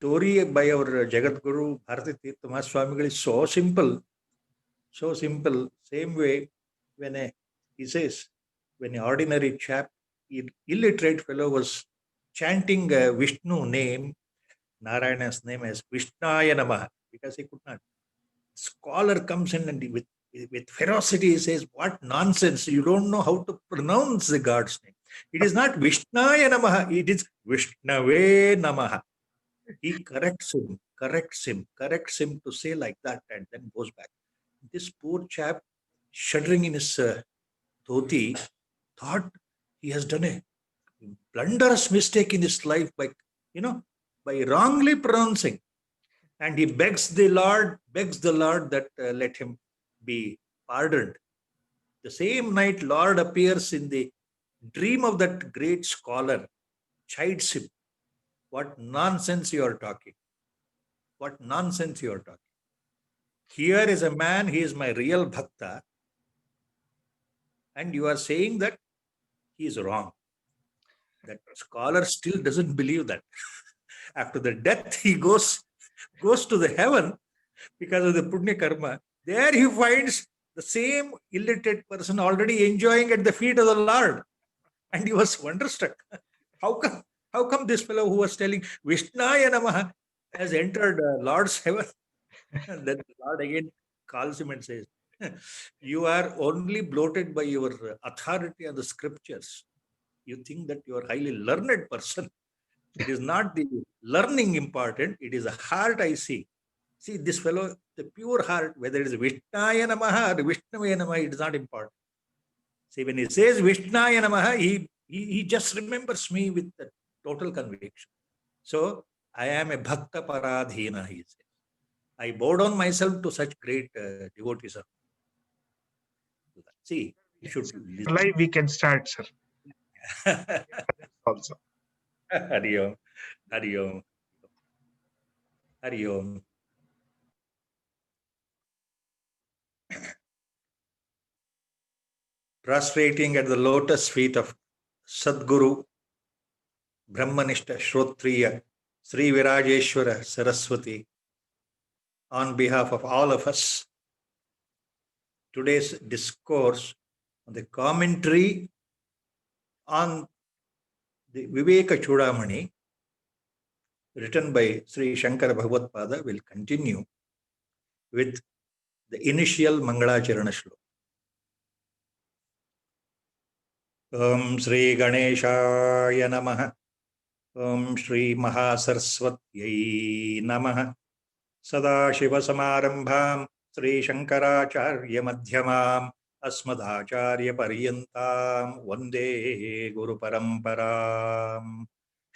story by our Jagadguru Bharati Tirtha Mahaswamigal is so simple, so simple. Same way, he says, when an ordinary chap, illiterate fellow was chanting Vishnu name, Narayana's name as Vishnaya Namaha, because he could not. Scholar comes in and with ferocity he says, what nonsense, you don't know how to pronounce the God's name. It is not Vishnaya Namaha, it is Vishnave Namaha. He corrects him to say like that, and then goes back. This poor chap, shuddering in his dhoti, thought he has done a blunderous mistake in his life by wrongly pronouncing. And he begs the Lord that let him be pardoned. The same night, Lord appears in the dream of that great scholar, chides him. What nonsense you are talking. What nonsense you are talking. Here is a man, he is my real bhakta, and you are saying that he is wrong. That scholar still doesn't believe that. After the death, he goes to the heaven because of the punya karma. There he finds the same illiterate person already enjoying at the feet of the Lord. And he was wonderstruck. How come this fellow who was telling Vishnaya Namaha has entered Lord's heaven? And then the Lord again calls him and says, you are only bloated by your authority on the scriptures. You think that you are a highly learned person. It is not the learning important, it is the heart I see. See, this fellow, the pure heart, whether it is Vishnaya Namaha or Vishnave Namaha, it is not important. See, when he says Vishnaya Namaha, he just remembers me with the total conviction. So, I am a Bhakta Paradhina, he says. I bow down myself to such great devotees. See, you should listen. Live we can start, sir. Also. Hari Om. Hari Om. Hari Om. Prostrating at the lotus feet of Sadguru, Brahmanishta Shrotriya, Sri Virajeshwara Saraswati, on behalf of all of us, today's discourse on the commentary on the Viveka Chudamani, written by Sri Shankara Bhagavad-pada, will continue with the initial Mangalacharana Shloka. Om Sri Ganeshaya Namaha. Om Shri Mahasaraswatyai Namaha. Sadashiva Samarambham Sri Shankaracharya Madhyamam Asmadacharya Paryantam Vande Guru Paramparam.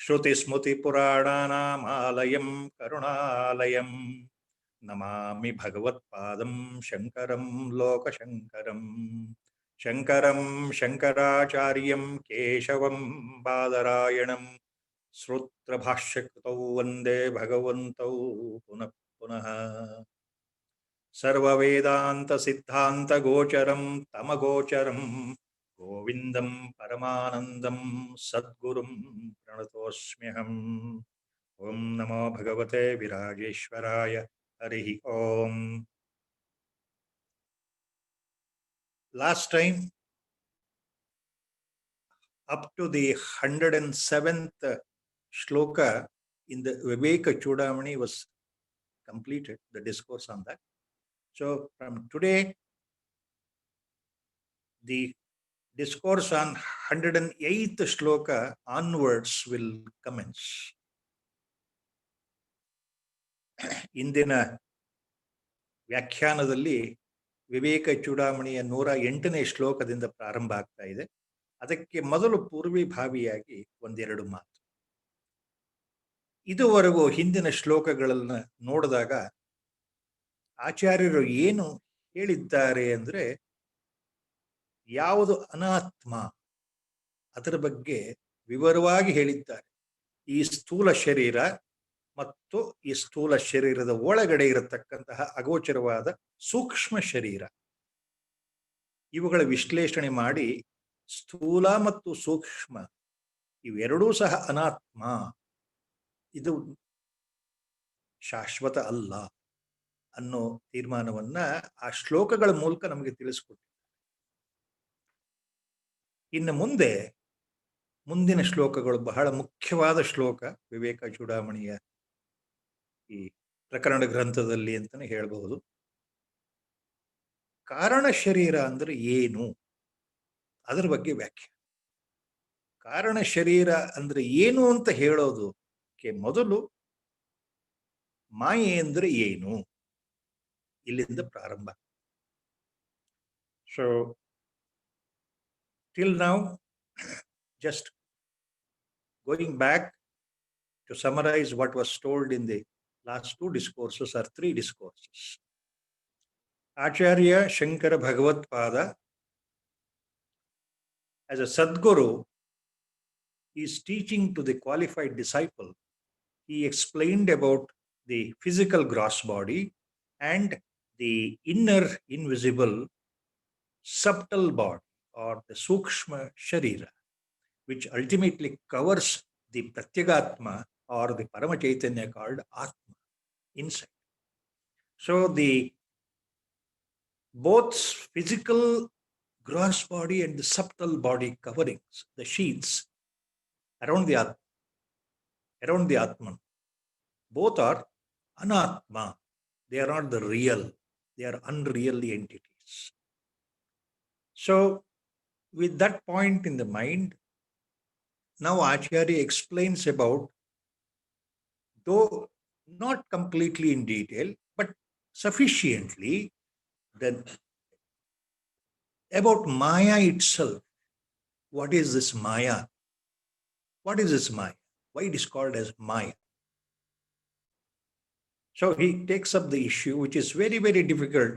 Shruti Smuti Purananam Alayam Karunalayam. Namami Bhagavat Padam Shankaram Loka Shankaram. Shankaram Shankaracharyam Keshavam Badarayanam. Srutra Bhashyakritau Vande Bhagavantau Punah Punah. Sarva Vedanta Siddhanta Gocharam Tamagocharam Govindam Paramanandam Sadgurum Pranatosmyaham. Om Namo Bhagavate Virajeshwaraya. Harihi Om. Last time, up to the 107th shloka in the Viveka Chudamani was completed, the discourse on that. So from today, the discourse on 108th shloka onwards will commence. ಇಂದಿನ ವ್ಯಾಖ್ಯಾನದಲ್ಲಿ ವಿವೇಕ ಚೂಡಾಮಣಿಯ 108ನೇ ಶ್ಲೋಕದಿಂದ ಪ್ರಾರಂಭ ಆಗ್ತಾ ಇದೆ. ಅದಕ್ಕೆ ಮೊದಲು ಪೂರ್ವಿಭಾವಿಯಾಗಿ ಒಂದೆರಡು ಮಾತು. ಇದುವರೆಗೂ ಹಿಂದಿನ ಶ್ಲೋಕಗಳನ್ನು ನೋಡಿದಾಗ ಆಚಾರ್ಯರು ಏನು ಹೇಳಿದ್ದಾರೆ ಅಂದರೆ, ಯಾವುದು ಅನಾತ್ಮ ಅದರ ಬಗ್ಗೆ ವಿವರವಾಗಿ ಹೇಳಿದ್ದಾರೆ. ಈ ಸ್ಥೂಲ ಶರೀರ ಮತ್ತು ಈ ಸ್ಥೂಲ ಶರೀರದ ಒಳಗಡೆ ಇರತಕ್ಕಂತಹ ಅಗೋಚರವಾದ ಸೂಕ್ಷ್ಮ ಶರೀರ, ಇವುಗಳ ವಿಶ್ಲೇಷಣೆ ಮಾಡಿ ಸ್ಥೂಲ ಮತ್ತು ಸೂಕ್ಷ್ಮ ಇವೆರಡೂ ಸಹ ಅನಾತ್ಮ, ಇದು ಶಾಶ್ವತ ಅಲ್ಲ ಅನ್ನೋ ತೀರ್ಮಾನವನ್ನ ಆ ಶ್ಲೋಕಗಳ ಮೂಲಕ ನಮಗೆ ತಿಳಿಸ್ಕೊಟ್ಟಿದ್ದಾರೆ. ಇನ್ನು ಮುಂದಿನ ಶ್ಲೋಕಗಳು ಬಹಳ ಮುಖ್ಯವಾದ ಶ್ಲೋಕ ವಿವೇಕ ಚೂಡಾಮಣಿಯ ಈ ಪ್ರಕರಣ ಗ್ರಂಥದಲ್ಲಿ ಅಂತಾನೆ ಹೇಳಬಹುದು. ಕಾರಣ ಶರೀರ ಅಂದ್ರೆ ಏನು, ಅದರ ಬಗ್ಗೆ ವ್ಯಾಖ್ಯೆ. ಕಾರಣ ಶರೀರ ಅಂದ್ರೆ ಏನು ಅಂತ ಹೇಳೋದಕ್ಕೆ ಮೊದಲು ಮಾಯೆ ಅಂದ್ರೆ ಏನು ಇಲ್ಲಿಂದ ಪ್ರಾರಂಭ. So till now, just going back to summarize what was told in the last two discourses or three discourses. Acharya Shankara Bhagavad Pada, as a Sadguru, is teaching to the qualified disciple. He explained about the physical gross body and the inner invisible subtle body, or the Sukshma Sharira, which ultimately covers the Pratyagatma or the Parama Chaitanya called Atma inside. So the both physical gross body and the subtle body coverings, the sheaths around the Atman, both are Anatma. They are not the real. They are unreal entities. So with that point in the mind, now Acharya explains about, though not completely in detail, but sufficiently, then about Maya itself. What is this Maya? What is this Maya? Why it is called as Maya? So he takes up the issue, which is very, very difficult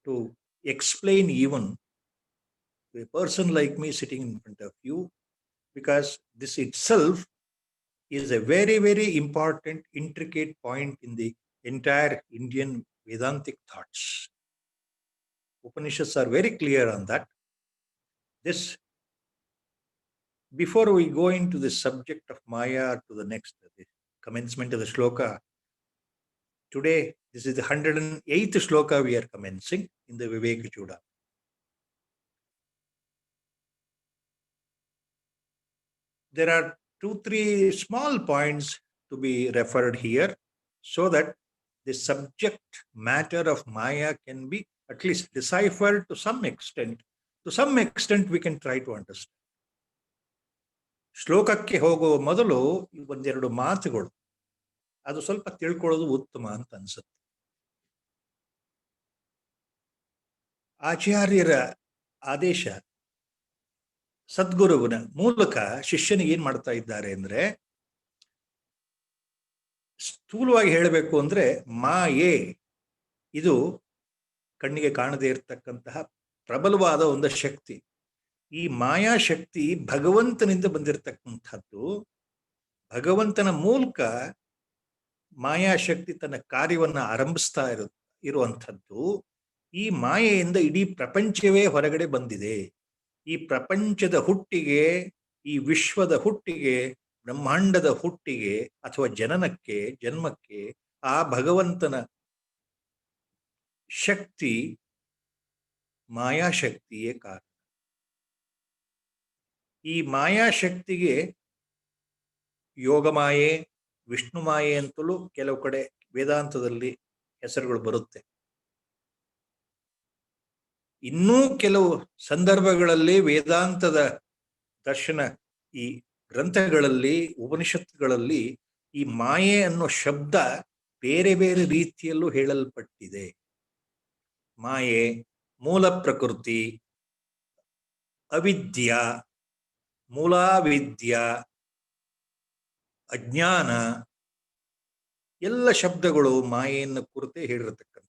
to explain even to a person like me sitting in front of you, because this itself is a very, very important, intricate point in the entire Indian Vedantic thoughts. Upanishads are very clear on that. This, before we go into the subject of Maya to the next, the commencement of the shloka, today, this is the 108th shloka we are commencing in the Viveka Chudamani. There are 2-3 small points to be referred here, so that the subject matter of Maya can be at least deciphered to some extent. To some extent, we can try to understand. ಶ್ಲೋಕಕ್ಕೆ ಹೋಗುವ ಮೊದಲು ಒಂದೆರಡು ಮಾತುಗಳು, ಅದು ಸ್ವಲ್ಪ ತಿಳ್ಕೊಳ್ಳೋದು ಉತ್ತಮ ಅಂತ ಅನ್ಸುತ್ತೆ. ಆಚಾರ್ಯರ ಆದೇಶ, ಸದ್ಗುರುವಿನ ಮೂಲಕ ಶಿಷ್ಯನಿಗೆ ಏನ್ ಮಾಡ್ತಾ ಇದ್ದಾರೆ ಅಂದ್ರೆ, ಸ್ಥೂಲವಾಗಿ ಹೇಳಬೇಕು ಅಂದ್ರೆ ಮಾಯೆ ಇದು ಕಣ್ಣಿಗೆ ಕಾಣದೇ ಇರತಕ್ಕಂತಹ ಪ್ರಬಲವಾದ ಒಂದು ಶಕ್ತಿ. ಈ ಮಾಯಾಶಕ್ತಿ ಭಗವಂತನಿಂದ ಬಂದಿರತಕ್ಕಂಥದ್ದು. ಭಗವಂತನ ಮೂಲಕ ಮಾಯಾಶಕ್ತಿ ತನ್ನ ಕಾರ್ಯವನ್ನ ಆರಂಭಿಸ್ತಾ ಇರುವಂಥದ್ದು. ಈ ಮಾಯೆಯಿಂದ ಇಡೀ ಪ್ರಪಂಚವೇ ಹೊರಗಡೆ ಬಂದಿದೆ. ಈ ಪ್ರಪಂಚದ ಹುಟ್ಟಿಗೆ, ಈ ವಿಶ್ವದ ಹುಟ್ಟಿಗೆ, ಬ್ರಹ್ಮಾಂಡದ ಹುಟ್ಟಿಗೆ ಅಥವಾ ಜನ್ಮಕ್ಕೆ ಆ ಭಗವಂತನ ಶಕ್ತಿ, ಮಾಯಾಶಕ್ತಿಯೇ ಕಾರಣ. ಈ ಮಾಯಾಶಕ್ತಿಗೆ ಯೋಗಮಾಯೆ, ವಿಷ್ಣು ಮಾಯೆ ಅಂತಲೂ ಕೆಲವು ಕಡೆ ವೇದಾಂತದಲ್ಲಿ ಹೆಸರುಗಳು ಬರುತ್ತೆ. ಇನ್ನೂ ಕೆಲವು ಸಂದರ್ಭಗಳಲ್ಲಿ ವೇದಾಂತದ ದರ್ಶನ ಈ ಗ್ರಂಥಗಳಲ್ಲಿ, ಉಪನಿಷತ್ತುಗಳಲ್ಲಿ ಈ ಮಾಯೆ ಅನ್ನೋ ಶಬ್ದ ಬೇರೆ ಬೇರೆ ರೀತಿಯಲ್ಲೂ ಹೇಳಲ್ಪಟ್ಟಿದೆ. ಮಾಯೆ, ಮೂಲ ಪ್ರಕೃತಿ, ಅವಿದ್ಯ, ಮೂಲಾವಿದ್ಯ, ಅಜ್ಞಾನ, ಎಲ್ಲ ಶಬ್ದಗಳು ಮಾಯೆಯನ್ನು ಕುರಿತೇ ಹೇಳಿರತಕ್ಕಂಥದ್ದು.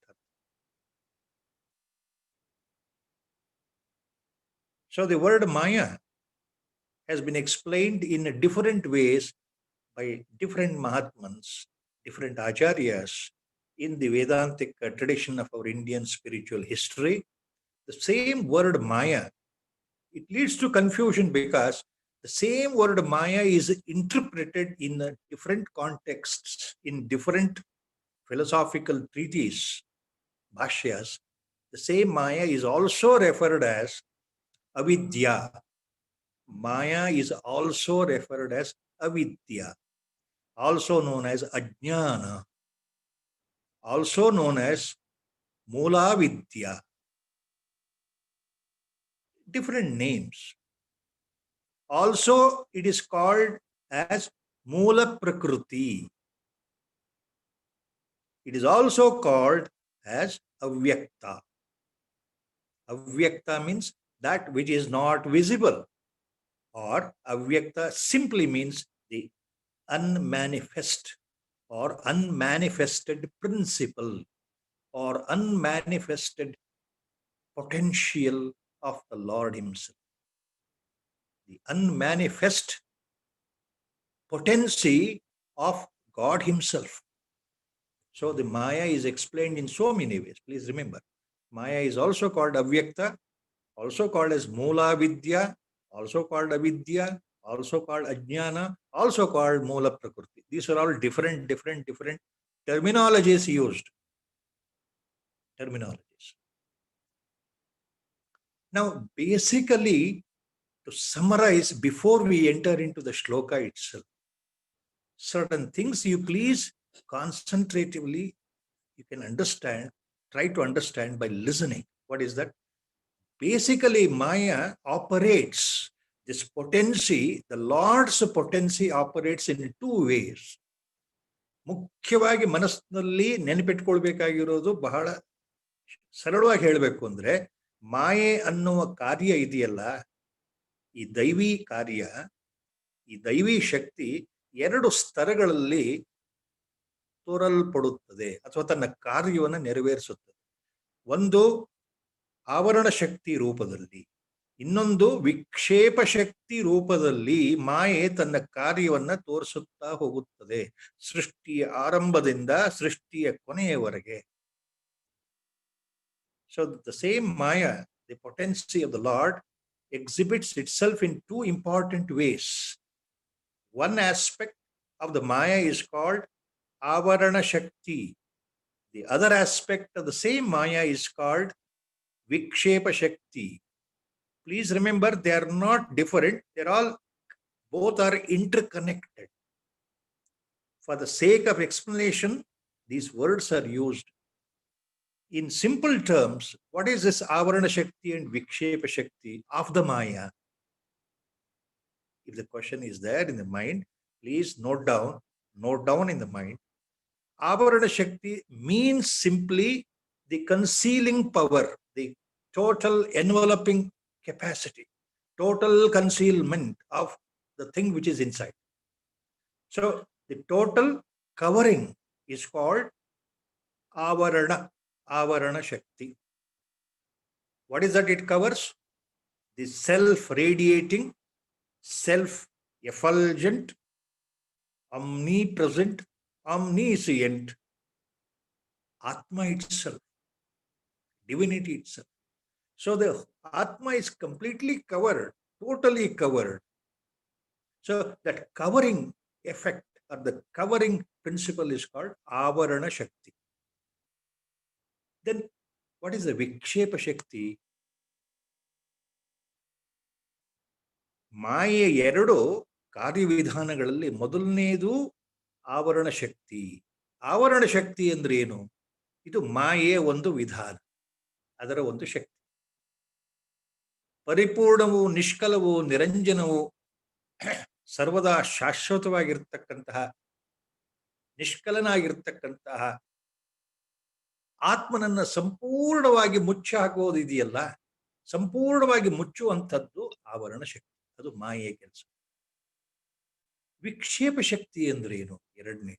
So the word Maya has been explained in different ways by different Mahatmans, different Acharyas in the Vedantic tradition of our Indian spiritual history. The same word Maya, it leads to confusion because the same word Maya is interpreted in different contexts, in different philosophical treatise, bhashyas, the same Maya is also referred as avidya. Maya is also referred as avidya, also known as ajnana, also known as mula vidya. Different names. Also, it is called as mula prakriti. It is also called as avyakta. Avyakta means that which is not visible, or avyakta simply means the unmanifest or unmanifested principle or unmanifested potential of the Lord Himself. The unmanifest potency of God Himself. So the Maya is explained in so many ways. Please remember, Maya is also called avyakta, also called as mula vidya, also called avidya, also called ajnana, also called mula prakriti. These are all different terminologies used. Terminologies. Now, basically, to summarize before we enter into the shloka itself, certain things you please concentratively, you can understand, try to understand by listening. What is that? Basically, Maya operates this potency, the Lord's potency operates in two ways. ಮುಖ್ಯವಾಗಿ ಮನಸ್ಸಿನಲ್ಲಿ ನೆನಪಿಟ್ಕೊಳ್ಬೇಕಾಗಿರೋದು ಬಹಳ ಸರಳವಾಗಿ ಹೇಳಬೇಕು ಅಂದ್ರೆ, ಮಾಯೆ ಅನ್ನುವ ಕಾರ್ಯ ಇದೆಯಲ್ಲ, ಈ ದೈವಿ ಕಾರ್ಯ, ಈ ದೈವಿ ಶಕ್ತಿ ಎರಡು ಸ್ತರಗಳಲ್ಲಿ ತೋರಲ್ಪಡುತ್ತದೆ ಅಥವಾ ತನ್ನ ಕಾರ್ಯವನ್ನು ನೆರವೇರಿಸುತ್ತದೆ. ಒಂದು ಆವರಣ ಶಕ್ತಿ ರೂಪದಲ್ಲಿ, ಇನ್ನೊಂದು ವಿಕ್ಷೇಪ ಶಕ್ತಿ ರೂಪದಲ್ಲಿ ಮಾಯೆ ತನ್ನ ಕಾರ್ಯವನ್ನ ತೋರಿಸುತ್ತಾ ಹೋಗುತ್ತದೆ, ಸೃಷ್ಟಿಯ ಆರಂಭದಿಂದ ಸೃಷ್ಟಿಯ ಕೊನೆಯವರೆಗೆ. So the same Maya, the potency of the lord exhibits itself in two important ways. One aspect of the Maya is called Avarana Shakti. The other aspect of the same Maya is called Vikshepa Shakti. Please remember, they are not different. Both are interconnected. For the sake of explanation, these words are used. In simple terms, what is this Avarana Shakti and Vikshepa Shakti of the Maya? If the question is there in the mind, please note down in the mind. Avarana Shakti means simply the concealing power, the total enveloping capacity, total concealment of the thing which is inside. So the total covering is called Avarana Shakti. What is that it covers? The self-radiating, self-effulgent, omnipresent, omniscient Atma itself, divinity itself. So the Atma is completely covered, totally covered. So that covering effect or the covering principle is called Avarana Shakti. Then what is the Vikshepa Shakti? ಮಾಯೆ ಎರಡು ಕಾರ್ಯವಿಧಾನಗಳಲ್ಲಿ ಮೊದಲನೇದು ಆವರಣ ಶಕ್ತಿ. ಆವರಣ ಶಕ್ತಿ ಅಂದ್ರೆ ಏನು? ಇದು ಮಾಯೆಯ ಒಂದು ವಿಧಾನ, ಅದರ ಒಂದು ಶಕ್ತಿ. ಪರಿಪೂರ್ಣವು, ನಿಷ್ಕಲವು, ನಿರಂಜನವು, ಸರ್ವದಾ ಶಾಶ್ವತವಾಗಿರ್ತಕ್ಕಂತಹ, ನಿಷ್ಕಲನಾಗಿರ್ತಕ್ಕಂತಹ ಆತ್ಮನನ್ನ ಸಂಪೂರ್ಣವಾಗಿ ಮುಚ್ಚಿ ಹಾಕುವುದು ಇದೆಯಲ್ಲ, ಸಂಪೂರ್ಣವಾಗಿ ಮುಚ್ಚುವಂಥದ್ದು ಆವರಣ ಶಕ್ತಿ. ಅದು ಮಾಯೆಯ ಕೆಲಸ. ವಿಕ್ಷೇಪ ಶಕ್ತಿ ಅಂದ್ರೆ ಏನು? ಎರಡನೇ,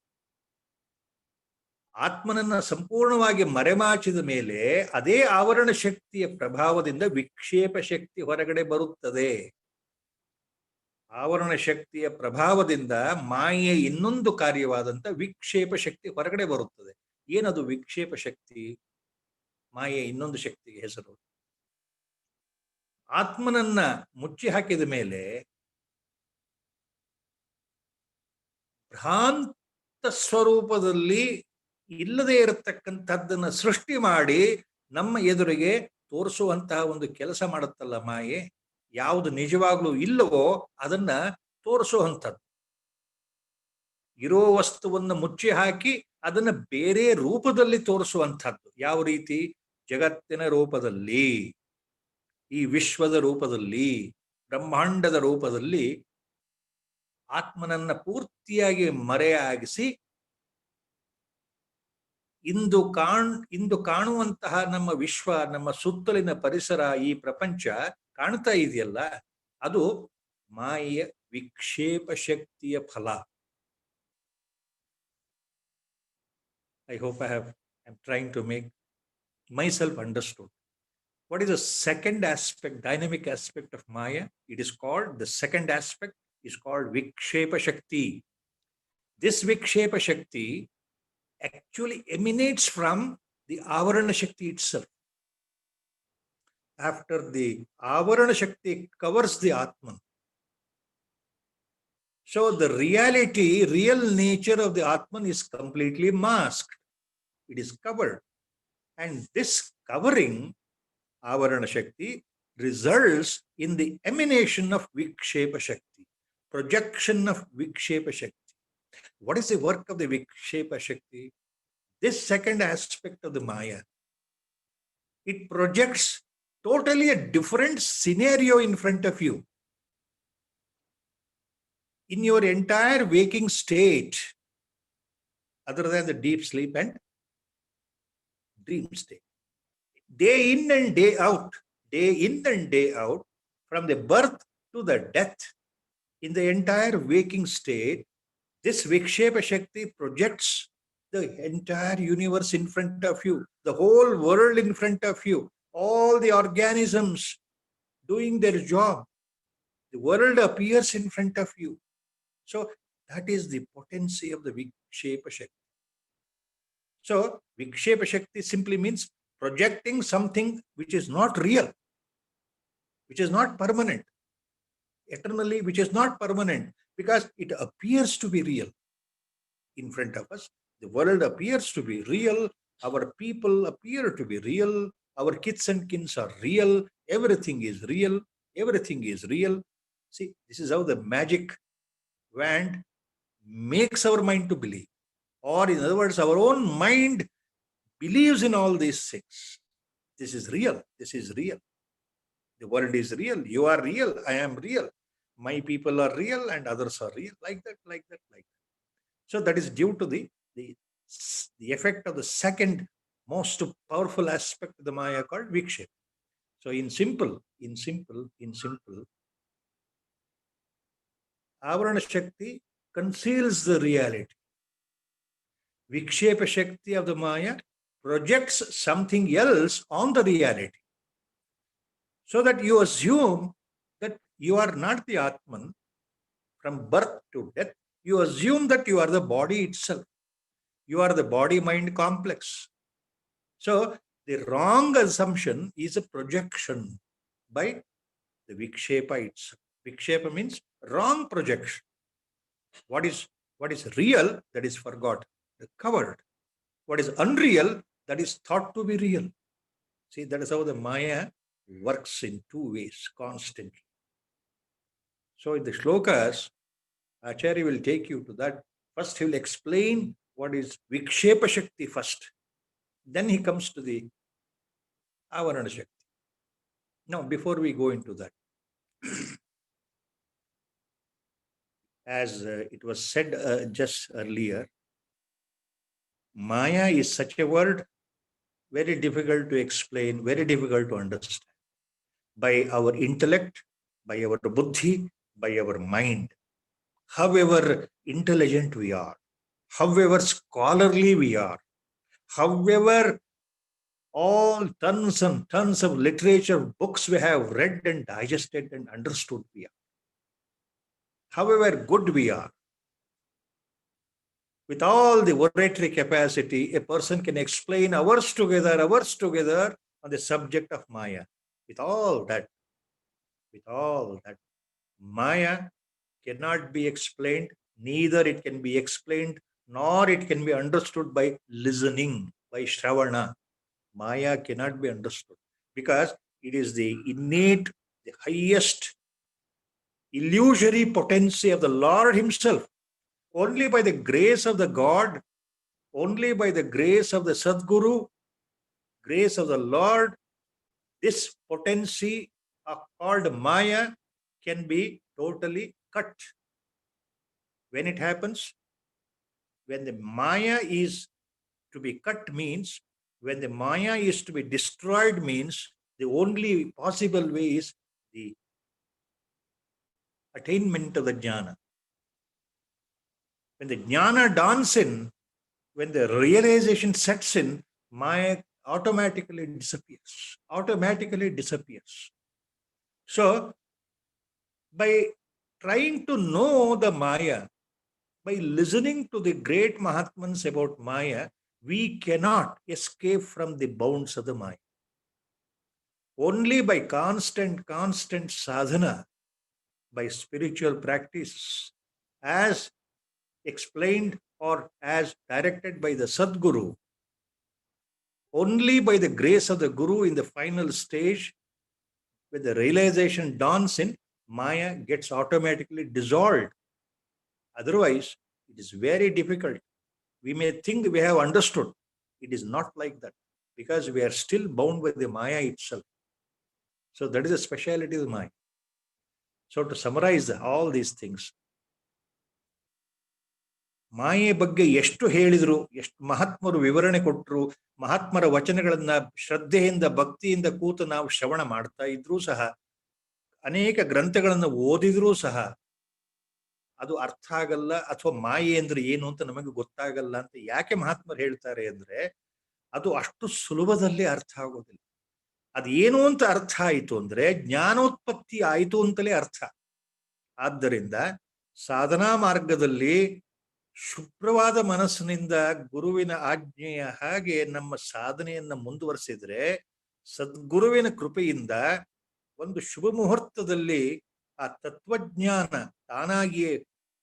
ಆತ್ಮನನ್ನ ಸಂಪೂರ್ಣವಾಗಿ ಮರೆಮಾಚಿದ ಮೇಲೆ ಅದೇ ಆವರಣ ಶಕ್ತಿಯ ಪ್ರಭಾವದಿಂದ ವಿಕ್ಷೇಪ ಶಕ್ತಿ ಹೊರಗಡೆ ಬರುತ್ತದೆ. ಆವರಣ ಶಕ್ತಿಯ ಪ್ರಭಾವದಿಂದ ಮಾಯೆಯ ಇನ್ನೊಂದು ಕಾರ್ಯವಾದಂತ ವಿಕ್ಷೇಪ ಶಕ್ತಿ ಹೊರಗಡೆ ಬರುತ್ತದೆ. ಏನದು ವಿಕ್ಷೇಪ ಶಕ್ತಿ? ಮಾಯೆಯ ಇನ್ನೊಂದು ಶಕ್ತಿಗೆ ಹೆಸರು. ಆತ್ಮನನ್ನ ಮುಚ್ಚಿ ಹಾಕಿದ ಮೇಲೆ ಭ್ರಾಂತ ಸ್ವರೂಪದಲ್ಲಿ ಇಲ್ಲದೆ ಇರತಕ್ಕಂಥದ್ದನ್ನ ಸೃಷ್ಟಿ ಮಾಡಿ ನಮ್ಮ ಎದುರಿಗೆ ತೋರಿಸುವಂತಹ ಒಂದು ಕೆಲಸ ಮಾಡುತ್ತಲ್ಲ ಮಾಯೆ. ಯಾವುದು ನಿಜವಾಗ್ಲೂ ಇಲ್ಲವೋ ಅದನ್ನ ತೋರಿಸುವಂಥದ್ದು. ಇರೋ ವಸ್ತುವನ್ನು ಮುಚ್ಚಿ ಹಾಕಿ ಅದನ್ನ ಬೇರೆ ರೂಪದಲ್ಲಿ ತೋರಿಸುವಂಥದ್ದು. ಯಾವ ರೀತಿ? ಜಗತ್ತಿನ ರೂಪದಲ್ಲಿ, ಈ ವಿಶ್ವದ ರೂಪದಲ್ಲಿ, ಬ್ರಹ್ಮಾಂಡದ ರೂಪದಲ್ಲಿ ಆತ್ಮನನ್ನ ಪೂರ್ತಿಯಾಗಿ ಮರೆಯಾಗಿಸಿ ಇಂದು ಕಾಣುವಂತಹ ನಮ್ಮ ವಿಶ್ವ, ನಮ್ಮ ಸುತ್ತಲಿನ ಪರಿಸರ, ಈ ಪ್ರಪಂಚ ಕಾಣ್ತಾ ಇದೆಯಲ್ಲ, ಅದು ಮಾಯೆಯ ವಿಕ್ಷೇಪ ಶಕ್ತಿಯ ಫಲ. I hope I'm trying to make myself understood. What is the second aspect, dynamic aspect of Maya? It is called, the second aspect is called Vikshepa Shakti. This Vikshepa Shakti actually emanates from the Avarana Shakti itself. After the Avarana Shakti covers the Atman, so the reality, real nature of the Atman is completely masked. It is covered. And this covering, Avarana Shakti, results in the emanation of Vikshepa Shakti, projection of Vikshepa Shakti. What is the work of the Vikshepa Shakti? This second aspect of the Maya, it projects totally a different scenario in front of you. In your entire waking state, other than the deep sleep and dream state, day in and day out, from the birth to the death, in the entire waking state, this Vikshepa Shakti projects the entire universe in front of you, the whole world in front of you, all the organisms doing their job. The world appears in front of you. So that is the potency of the Vikshepa Shakti. So Vikshepa Shakti simply means projecting something which is not real, which is not permanent, eternally, which is not permanent, because it appears to be real in front of us. The world appears to be real, our people appear to be real, our kith and kins are real, everything is real, everything is real. See, this is how the magic wand makes our mind to believe. Or in other words, our own mind believes in all these things. This is real, this is real. The world is real, you are real, I am real, my people are real and others are real, like that, like that, like that. So that is due to the effect of the second most powerful aspect of the Maya called Vikshepa. So in simple, Avarana Shakti conceals the reality. Vikshepa Shakti of the Maya projects something else on the reality, so that you assume that you are not the Atman. From birth to death, you assume that you are the body itself. You are the body-mind complex. So the wrong assumption is a projection by the Vikshepa itself. Vikshepa means wrong projection. What is real, that is forgotten, covered. What is unreal, that is thought to be real. See, that is how the Maya works in two ways constantly. So in the shlokas, Acharya will take you to that. First, he will explain what is Vikshepa Shakti first. Then he comes to the Avarana Shakti. Now, before we go into that, as it was said just earlier, Maya is such a word, very difficult to explain, very difficult to understand. By our intellect, by our buddhi, by our mind, however intelligent we are, however scholarly we are, however all tons and tons of literature, books we have read and digested and understood we are, however good we are, with all the oratory capacity, a person can explain hours together on the subject of Maya. With all that, Maya cannot be explained, neither it can be explained nor it can be understood by listening, by Shravana. Maya cannot be understood because it is the innate, the highest illusory potency of the Lord Himself. Only by the grace of the God, only by the grace of the Sadguru, grace of the Lord, this potency called Maya can be totally cut. When it happens, when the Maya is to be cut means, when the Maya is to be destroyed means, the only possible way is the attainment of the Jnana. When the Jnana dawns in, when the realization sets in, Maya automatically disappears. Automatically disappears. So, by trying to know the Maya, by listening to the great Mahatmans about Maya, we cannot escape from the bounds of the Maya. Only by constant sadhana, by spiritual practice, as explained or as directed by the Sadguru, only by the grace of the Guru in the final stage, when the realization dawns in, Maya gets automatically dissolved. Otherwise, it is very difficult. We may think we have understood. It is not like that because we are still bound with the Maya itself. So that is the speciality of the Maya. So to summarize all these things, ಮಾಯೆ ಬಗ್ಗೆ ಎಷ್ಟು ಹೇಳಿದ್ರು, ಎಷ್ಟು ಮಹಾತ್ಮರು ವಿವರಣೆ ಕೊಟ್ಟರು, ಮಹಾತ್ಮರ ವಚನಗಳನ್ನ ಶ್ರದ್ಧೆಯಿಂದ ಭಕ್ತಿಯಿಂದ ಕೂತು ನಾವು ಶ್ರವಣ ಮಾಡ್ತಾ ಇದ್ರೂ ಸಹ, ಅನೇಕ ಗ್ರಂಥಗಳನ್ನು ಓದಿದ್ರೂ ಸಹ ಅದು ಅರ್ಥ ಆಗಲ್ಲ, ಅಥವಾ ಮಾಯೆ ಅಂದ್ರೆ ಏನು ಅಂತ ನಮಗೆ ಗೊತ್ತಾಗಲ್ಲ ಅಂತ ಯಾಕೆ ಮಹಾತ್ಮರು ಹೇಳ್ತಾರೆ ಅಂದ್ರೆ, ಅದು ಅಷ್ಟು ಸುಲಭದಲ್ಲಿ ಅರ್ಥ ಆಗೋದಿಲ್ಲ. ಅದು ಏನು ಅಂತ ಅರ್ಥ ಆಯಿತು ಅಂದ್ರೆ ಜ್ಞಾನೋತ್ಪತ್ತಿ ಆಯಿತು ಅಂತಲೇ ಅರ್ಥ. ಆದ್ದರಿಂದ ಸಾಧನಾ ಮಾರ್ಗದಲ್ಲಿ ಶುಭ್ರವಾದ ಮನಸ್ಸಿನಿಂದ ಗುರುವಿನ ಆಜ್ಞೆಯ ಹಾಗೆ ನಮ್ಮ ಸಾಧನೆಯನ್ನ ಮುಂದುವರಿಸಿದ್ರೆ, ಸದ್ಗುರುವಿನ ಕೃಪೆಯಿಂದ ಒಂದು ಶುಭ ಮುಹೂರ್ತದಲ್ಲಿ ಆ ತತ್ವಜ್ಞಾನ ತಾನಾಗಿಯೇ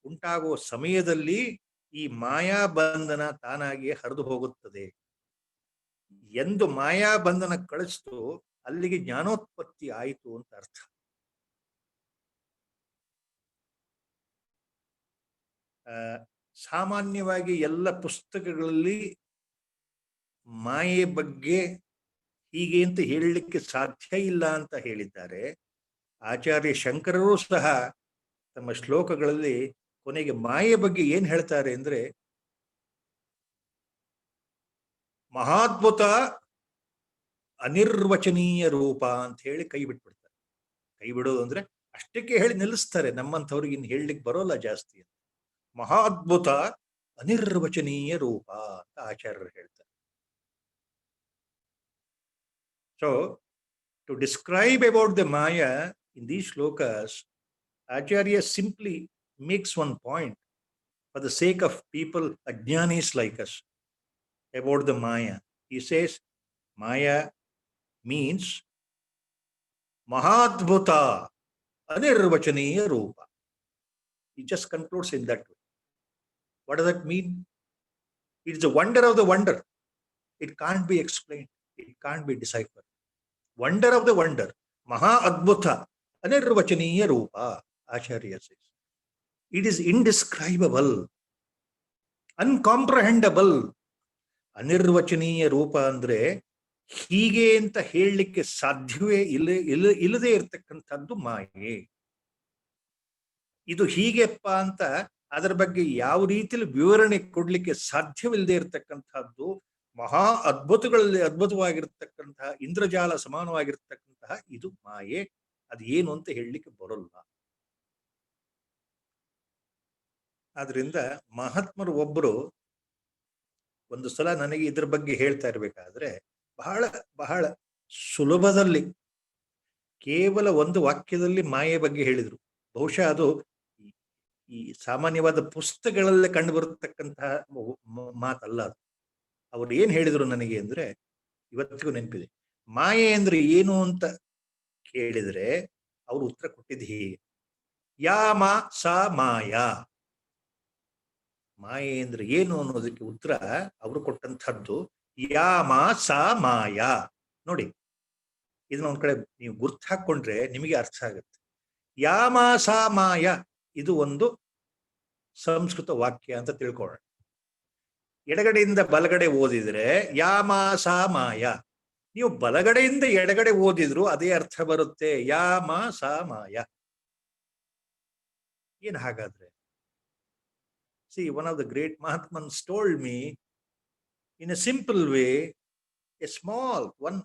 ಉಂಟಾಗುವ ಸಮಯದಲ್ಲಿ ಈ ಮಾಯಾಬಂಧನ ತಾನಾಗಿಯೇ ಹರಿದು ಹೋಗುತ್ತದೆ. ಎಂದು ಮಾಯಾಬಂಧನ ಕಳಿಸ್ತು ಅಲ್ಲಿಗೆ ಜ್ಞಾನೋತ್ಪತ್ತಿ ಆಯಿತು ಅಂತ ಅರ್ಥ. ಸಾಮಾನ್ಯವಾಗಿ ಎಲ್ಲ ಪುಸ್ತಕಗಳಲ್ಲಿ ಮಾಯೆ ಬಗ್ಗೆ ಹೀಗೆ ಅಂತ ಹೇಳಲಿಕ್ಕೆ ಸಾಧ್ಯ ಇಲ್ಲ ಅಂತ ಹೇಳಿದ್ದಾರೆ. ಆಚಾರ್ಯ ಶಂಕರರು ಸಹ ತಮ್ಮ ಶ್ಲೋಕಗಳಲ್ಲಿ ಕೊನೆಗೆ ಮಾಯೆ ಬಗ್ಗೆ ಏನ್ ಹೇಳ್ತಾರೆ ಅಂದ್ರೆ, ಮಹಾದ್ಭುತ ಅನಿರ್ವಚನೀಯ ರೂಪ ಅಂತ ಹೇಳಿ ಕೈ ಬಿಟ್ಬಿಡ್ತಾರೆ. ಕೈ ಬಿಡೋದು ಅಂದ್ರೆ ಅಷ್ಟಕ್ಕೆ ಹೇಳಿ ನಿಲ್ಲಿಸ್ತಾರೆ, ನಮ್ಮಂಥವ್ರಿಗೆ ಇನ್ನು ಹೇಳಲಿಕ್ಕೆ ಬರೋಲ್ಲ ಜಾಸ್ತಿ ಅಂತ. ಮಹಾದ್ಭುತ ಅನಿರ್ವಚನೀಯ ರೂಪ ಅಂತ ಆಚಾರ್ಯರು ಹೇಳ್ತಾರೆ. So to describe about the maya in these shlokas, Acharya simply makes one point for the sake of people, ajnanis like us, about the Maya. He says, Maya means Mahadbhuta Anirvachaniya Rupa. He just concludes in that way. What does that mean? It is the wonder of the wonder. It can't be explained. It can't be deciphered. Wonder of the wonder. Mahadbhuta Anirvachaniya Rupa. Acharya says. It is indescribable, uncomprehendable. ಅನಿರ್ವಚನೀಯ ರೂಪ ಅಂದ್ರೆ ಹೀಗೆ ಅಂತ ಹೇಳಲಿಕ್ಕೆ ಸಾಧ್ಯವೇ ಇಲ್ಲದೆ ಇರತಕ್ಕಂಥದ್ದು ಮಾಯೆ. ಇದು ಹೀಗೆಪ್ಪ ಅಂತ ಅದರ ಬಗ್ಗೆ ಯಾವ ರೀತಿಯಲ್ಲಿ ವಿವರಣೆ ಕೊಡ್ಲಿಕ್ಕೆ ಸಾಧ್ಯವಿಲ್ಲದೆ ಇರತಕ್ಕಂಥದ್ದು, ಮಹಾ ಅದ್ಭುತಗಳಲ್ಲಿ ಅದ್ಭುತವಾಗಿರ್ತಕ್ಕಂತಹ ಇಂದ್ರಜಾಲ ಸಮಾನವಾಗಿರ್ತಕ್ಕಂತಹ ಇದು ಮಾಯೆ. ಅದು ಏನು ಅಂತ ಹೇಳಲಿಕ್ಕೆ ಬರೋಲ್ಲ. ಆದ್ರಿಂದ ಮಹಾತ್ಮರು ಒಬ್ಬರು ಒಂದು ಸಲ ನನಗೆ ಇದ್ರ ಬಗ್ಗೆ ಹೇಳ್ತಾ ಇರ್ಬೇಕಾದ್ರೆ, ಬಹಳ ಬಹಳ ಸುಲಭದಲ್ಲಿ ಕೇವಲ ಒಂದು ವಾಕ್ಯದಲ್ಲಿ ಮಾಯೆ ಬಗ್ಗೆ ಹೇಳಿದ್ರು. ಬಹುಶಃ ಅದು ಈ ಸಾಮಾನ್ಯವಾದ ಪುಸ್ತಕಗಳಲ್ಲೇ ಕಂಡು ಬರತಕ್ಕಂತಹ ಮಾತಲ್ಲ ಅದು. ಅವ್ರು ಏನ್ ಹೇಳಿದ್ರು ನನಗೆ ಅಂದ್ರೆ ಇವತ್ತಿಗೂ ನೆನಪಿದೆ. ಮಾಯೆ ಅಂದ್ರೆ ಏನು ಅಂತ ಕೇಳಿದ್ರೆ ಅವ್ರು ಉತ್ತರ ಕೊಟ್ಟಿದ್ದು ಹೀಗೆ: ಯಾ ಮಾ ಸಾ ಮಾಯಾ. ಮಾಯೆ ಅಂದ್ರೆ ಏನು ಅನ್ನೋದಕ್ಕೆ ಉತ್ತರ ಅವರು ಕೊಟ್ಟಂತಹದ್ದು ಯಾಮ ಸಾ ಮಾಯ. ನೋಡಿ, ಇದನ್ನ ಒಂದ್ ಕಡೆ ನೀವು ಗುರ್ತು ಹಾಕೊಂಡ್ರೆ ನಿಮಗೆ ಅರ್ಥ ಆಗುತ್ತೆ. ಯಾಮ ಸಾ ಮಾಯ ಇದು ಒಂದು ಸಂಸ್ಕೃತ ವಾಕ್ಯ ಅಂತ ತಿಳ್ಕೊಳ್ಳೋಣ. ಎಡಗಡೆಯಿಂದ ಬಲಗಡೆ ಓದಿದ್ರೆ ಯಾಮ ಸಾ ಮಾಯ. ನೀವು ಬಲಗಡೆಯಿಂದ ಎಡಗಡೆ ಓದಿದ್ರು ಅದೇ ಅರ್ಥ ಬರುತ್ತೆ, ಯಾಮ ಸಾ ಮಾಯ. ಏನ್ ಹಾಗಾದ್ರೆ? See, one of the great Mahatmans told me in a simple way, a small one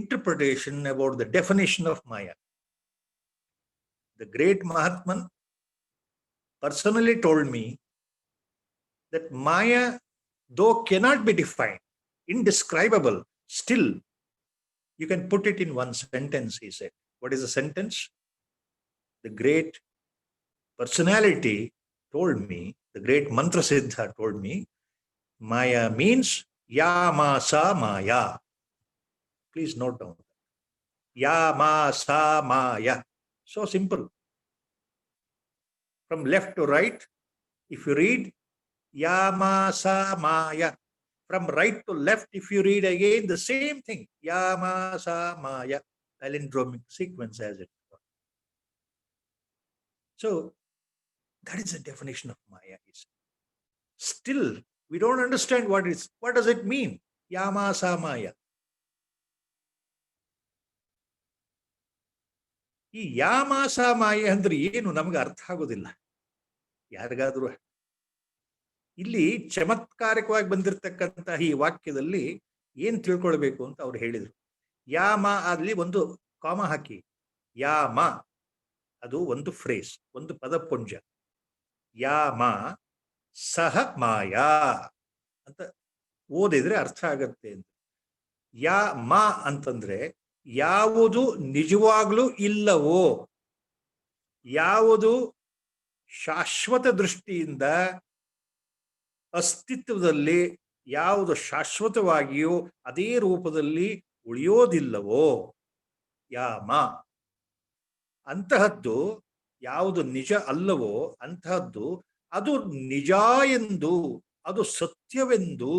interpretation about the definition of Maya. The great Mahatman personally told me that Maya, though cannot be defined, indescribable, still you can put it in one sentence, he said. What is the sentence? The great personality told me, the great Mantra Siddha told me, Maya means Yamasa Maya. Please note down. Yamasa Maya. So simple. From left to right, if you read Yamasa Maya. From right to left, if you read again, the same thing. Yamasa Maya. Palindromic sequence as it were. So, that is the definition of Maya. Still, we don't understand what it is. What does it mean? Yamasa Maya. ಈ ಯಾಮಾಸ ಮಾಯ ಅಂದ್ರೆ ಏನು ನಮ್ಗೆ ಅರ್ಥ ಆಗೋದಿಲ್ಲ ಯಾರಿಗಾದ್ರೂ. ಇಲ್ಲಿ ಚಮತ್ಕಾರಿಕವಾಗಿ ಬಂದಿರತಕ್ಕಂತಹ ಈ ವಾಕ್ಯದಲ್ಲಿ ಏನ್ ತಿಳ್ಕೊಳ್ಬೇಕು ಅಂತ ಅವ್ರು ಹೇಳಿದ್ರು. ಯಾಮ ಅಲ್ಲಿ ಒಂದು ಕಾಮ ಹಾಕಿ, ಯಾಮ ಅದು ಒಂದು ಫ್ರೇಸ್, ಒಂದು ಪದಪುಂಜ. ಯಾಮ ಸಹ ಮಾಯಾ ಅಂತ ಓದಿದ್ರೆ ಅರ್ಥ ಆಗತ್ತೆ ಅಂತ. ಯಾ ಮಾ ಅಂತಂದ್ರೆ ಯಾವುದು ನಿಜವಾಗ್ಲೂ ಇಲ್ಲವೋ, ಯಾವುದು ಶಾಶ್ವತ ದೃಷ್ಟಿಯಿಂದ ಅಸ್ತಿತ್ವದಲ್ಲಿ ಯಾವುದು ಶಾಶ್ವತವಾಗಿಯೋ ಅದೇ ರೂಪದಲ್ಲಿ ಉಳಿಯೋದಿಲ್ಲವೋ ಯಾಮ, ಅಂತಹದ್ದು ಯಾವುದು ನಿಜ ಅಲ್ಲವೋ ಅಂತಹದ್ದು ಅದು ನಿಜ ಎಂದು, ಅದು ಸತ್ಯವೆಂದು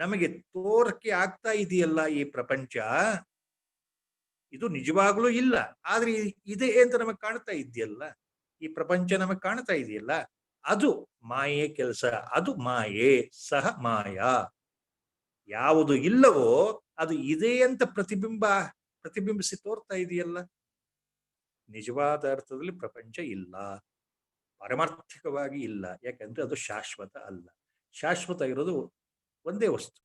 ನಮಗೆ ತೋರಕ್ಕೆ ಆಗ್ತಾ ಇದೆಯಲ್ಲ ಈ ಪ್ರಪಂಚ, ಇದು ನಿಜವಾಗ್ಲೂ ಇಲ್ಲ ಆದ್ರೆ ಇದೆ ಅಂತ ನಮಗೆ ಕಾಣ್ತಾ ಇದೆಯಲ್ಲ, ಈ ಪ್ರಪಂಚ ನಮಗೆ ಕಾಣ್ತಾ ಇದೆಯಲ್ಲ, ಅದು ಮಾಯೆ ಕೆಲಸ, ಅದು ಮಾಯೆ ಸಹ ಮಾಯಾ. ಯಾವುದು ಇಲ್ಲವೋ ಅದು ಇದೆ ಅಂತ ಪ್ರತಿಬಿಂಬಿಸಿ ತೋರ್ತಾ ಇದೆಯಲ್ಲ. ನಿಜವಾದ ಅರ್ಥದಲ್ಲಿ ಪ್ರಪಂಚ ಇಲ್ಲ, ಪಾರಮಾರ್ಥಿಕವಾಗಿ ಇಲ್ಲ, ಯಾಕಂದ್ರೆ ಅದು ಶಾಶ್ವತ ಅಲ್ಲ. ಶಾಶ್ವತ ಇರೋದು ಒಂದೇ ವಸ್ತು,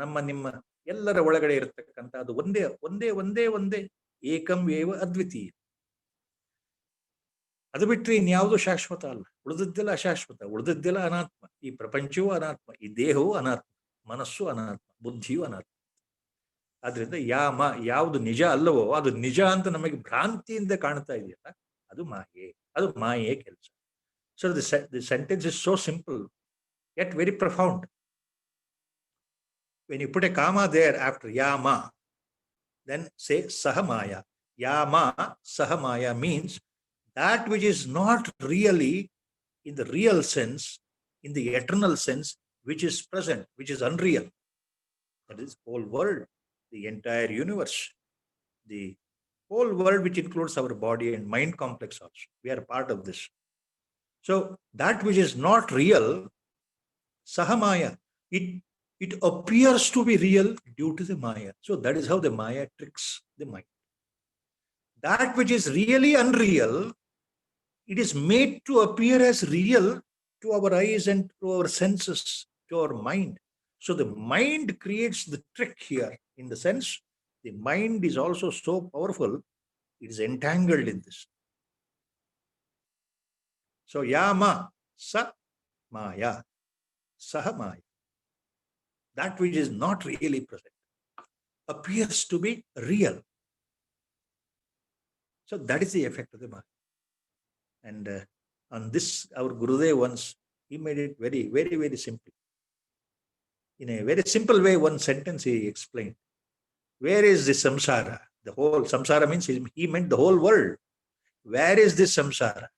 ನಮ್ಮ ನಿಮ್ಮ ಎಲ್ಲರ ಒಳಗಡೆ ಇರತಕ್ಕಂಥ ಅದು ಒಂದೇ ಒಂದೇ ಒಂದೇ ಒಂದೇ ಏಕಂ ಏವ ಅದ್ವಿತೀಯ. ಅದು ಬಿಟ್ಟರೆ ಇನ್ಯಾವುದು ಶಾಶ್ವತ ಅಲ್ಲ. ಉಳಿದದ್ದೆಲ್ಲ ಅಶಾಶ್ವತ, ಉಳಿದದ್ದೆಲ್ಲ ಅನಾತ್ಮ. ಈ ಪ್ರಪಂಚವೂ ಅನಾತ್ಮ, ಈ ದೇಹವೂ ಅನಾತ್ಮ, ಮನಸ್ಸು ಅನಾತ್ಮ, ಬುದ್ಧಿಯೂ ಅನಾತ್ಮ. ಆದ್ರಿಂದ ಯಾವುದು ನಿಜ ಅಲ್ಲವೋ ಅದು ನಿಜ ಅಂತ ನಮಗೆ ಭ್ರಾಂತಿಯಿಂದ ಕಾಣ್ತಾ ಇದೆಯಲ್ಲ, ಅದು ಮಾಯೆ, ಅದು ಮಾಯೆ ಕೆಲಸ. So the sentence is so simple yet very profound. When you put a comma there after yama, then say sahamaya. Yama sahamaya means that which is not really in the real sense, in the eternal sense, which is present, which is unreal. That is whole world, the entire universe, the whole world which includes our body and mind complex also. We are part of this. So that which is not real, sahamaya, it appears to be real due to the maya. So that is how the maya tricks the mind. That which is really unreal, it is made to appear as real to our eyes and to our senses, to our mind. So the mind creates the trick here, in the sense the mind is also so powerful, it is entangled in this. So yama sa maya, saha maya, that which is not really present appears to be real. So that is the effect of the maya. And on this, our Gurudev once, he made it very, very, very simple. In a very simple way, one sentence he explained. Where is this samsara? The whole samsara means he meant the whole world. Where is this samsara?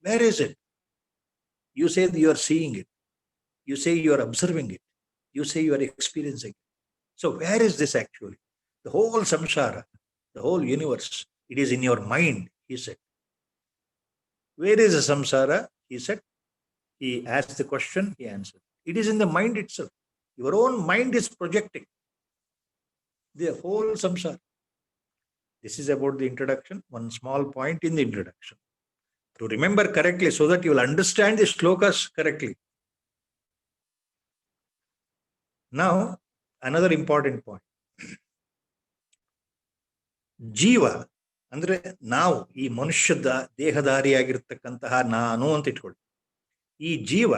Where is it? You say you are seeing it. You say you are observing it. You say you are experiencing it. So where is this actually? The whole samsara, the whole universe, it is in your mind, he said. Where is the samsara? He said. He asked the question, he answered. It is in the mind itself. Your own mind is projecting the whole samsara. This is about the introduction, one small point in the introduction. To remember correctly so that you will understand the shlokas correctly. Now, another important point. ಜೀವ ಅಂದ್ರೆ ನಾವು ಈ ಮನುಷ್ಯದ ದೇಹಧಾರಿಯಾಗಿರ್ತಕ್ಕಂತಹ ನಾನು ಅಂತ ಇಟ್ಕೊಳ್ಳಿ. ಈ ಜೀವ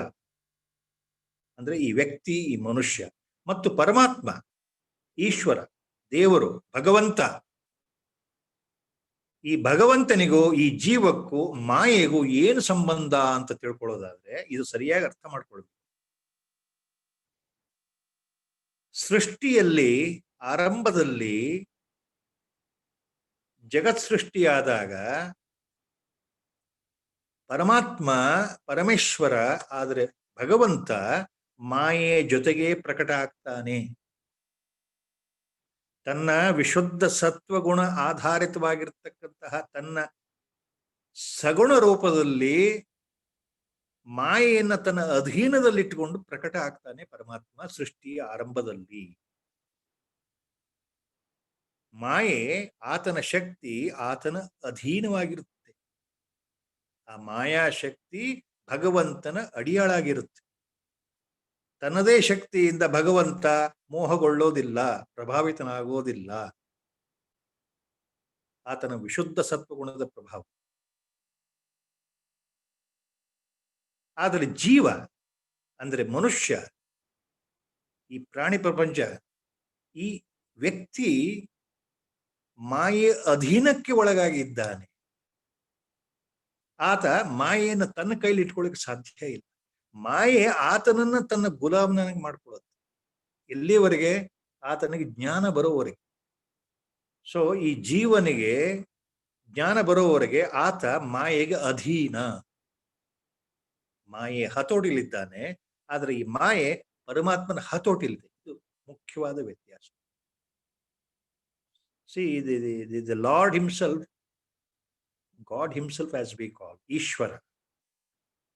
ಅಂದ್ರೆ ಈ ವ್ಯಕ್ತಿ, ಈ ಮನುಷ್ಯ ಮತ್ತು ಪರಮಾತ್ಮ, ಈಶ್ವರ, ದೇವರು, ಭಗವಂತ, ಈ ಭಗವಂತನಿಗೂ ಈ ಜೀವಕ್ಕೂ ಮಾಯೆಗೂ ಏನು ಸಂಬಂಧ ಅಂತ ತಿಳ್ಕೊಳ್ಳೋದಾದ್ರೆ ಇದು ಸರಿಯಾಗಿ ಅರ್ಥ ಮಾಡ್ಕೊಳ್ಬೇಕು. ಸೃಷ್ಟಿಯಲ್ಲಿ ಆರಂಭದಲ್ಲಿ ಜಗತ್ ಸೃಷ್ಟಿಯಾದಾಗ ಪರಮಾತ್ಮ ಪರಮೇಶ್ವರ ಆದರೆ ಭಗವಂತ ಮಾಯೆ ಜೊತೆಗೆ ಪ್ರಕಟ ಆಗ್ತಾನೆ. ತನ್ನ ವಿಶುದ್ಧ ಸತ್ವಗುಣ ಆಧಾರಿತವಾಗಿರ್ತಕ್ಕಂತಹ ತನ್ನ ಸಗುಣ ರೂಪದಲ್ಲಿ ಮಾಯೆಯನ್ನ ತನ್ನ ಅಧೀನದಲ್ಲಿಟ್ಟುಕೊಂಡು ಪ್ರಕಟ ಆಗ್ತಾನೆ ಪರಮಾತ್ಮ ಸೃಷ್ಟಿಯ ಆರಂಭದಲ್ಲಿ. ಮಾಯೆ ಆತನ ಶಕ್ತಿ ಆತನ ಅಧೀನವಾಗಿರುತ್ತೆ. ಆ ಮಾಯಾ ಶಕ್ತಿ ಭಗವಂತನ ಅಡಿಯಾಳಾಗಿರುತ್ತೆ. ತನ್ನದೇ ಶಕ್ತಿಯಿಂದ ಭಗವಂತ ಮೋಹಗೊಳ್ಳೋದಿಲ್ಲ, ಪ್ರಭಾವಿತನಾಗೋದಿಲ್ಲ. ಆತನ ವಿಶುದ್ಧ ಸತ್ವಗುಣದ ಪ್ರಭಾವ. ಆದರೆ ಜೀವ ಅಂದ್ರೆ ಮನುಷ್ಯ, ಈ ಪ್ರಾಣಿ ಪ್ರಪಂಚ, ಈ ವ್ಯಕ್ತಿ ಮಾಯೆ ಅಧೀನಕ್ಕೆ ಒಳಗಾಗಿದ್ದಾನೆ. ಆತ ಮಾಯೆಯನ್ನು ತನ್ನ ಕೈಲಿ ಇಟ್ಕೊಳ್ಳಿಕ್ಕೆ ಸಾಧ್ಯ ಇಲ್ಲ. ಮಾಯೆ ಆತನನ್ನ ತನ್ನ ಗುಲಾಮನಾಗಿ ಮಾಡ್ಕೊಳ್ಳುತ್ತೆ ಎಲ್ಲಿವರೆಗೆ? ಆತನಿಗೆ ಜ್ಞಾನ ಬರೋವರೆಗೆ. ಸೊ ಈ ಜೀವನಿಗೆ ಜ್ಞಾನ ಬರೋವರೆಗೆ ಆತ ಮಾಯೆಗೆ ಅಧೀನ, ಮಾಯೆ ಹತೋಟಿಲಿದ್ದಾನೆ. ಆದ್ರೆ ಈ ಮಾಯೆ ಪರಮಾತ್ಮನ ಹತೋಟಿಲಿದೆ. ಇದು ಮುಖ್ಯವಾದ ವ್ಯತ್ಯಾಸ. See, the Lord himself, God himself as we call, Ishvara,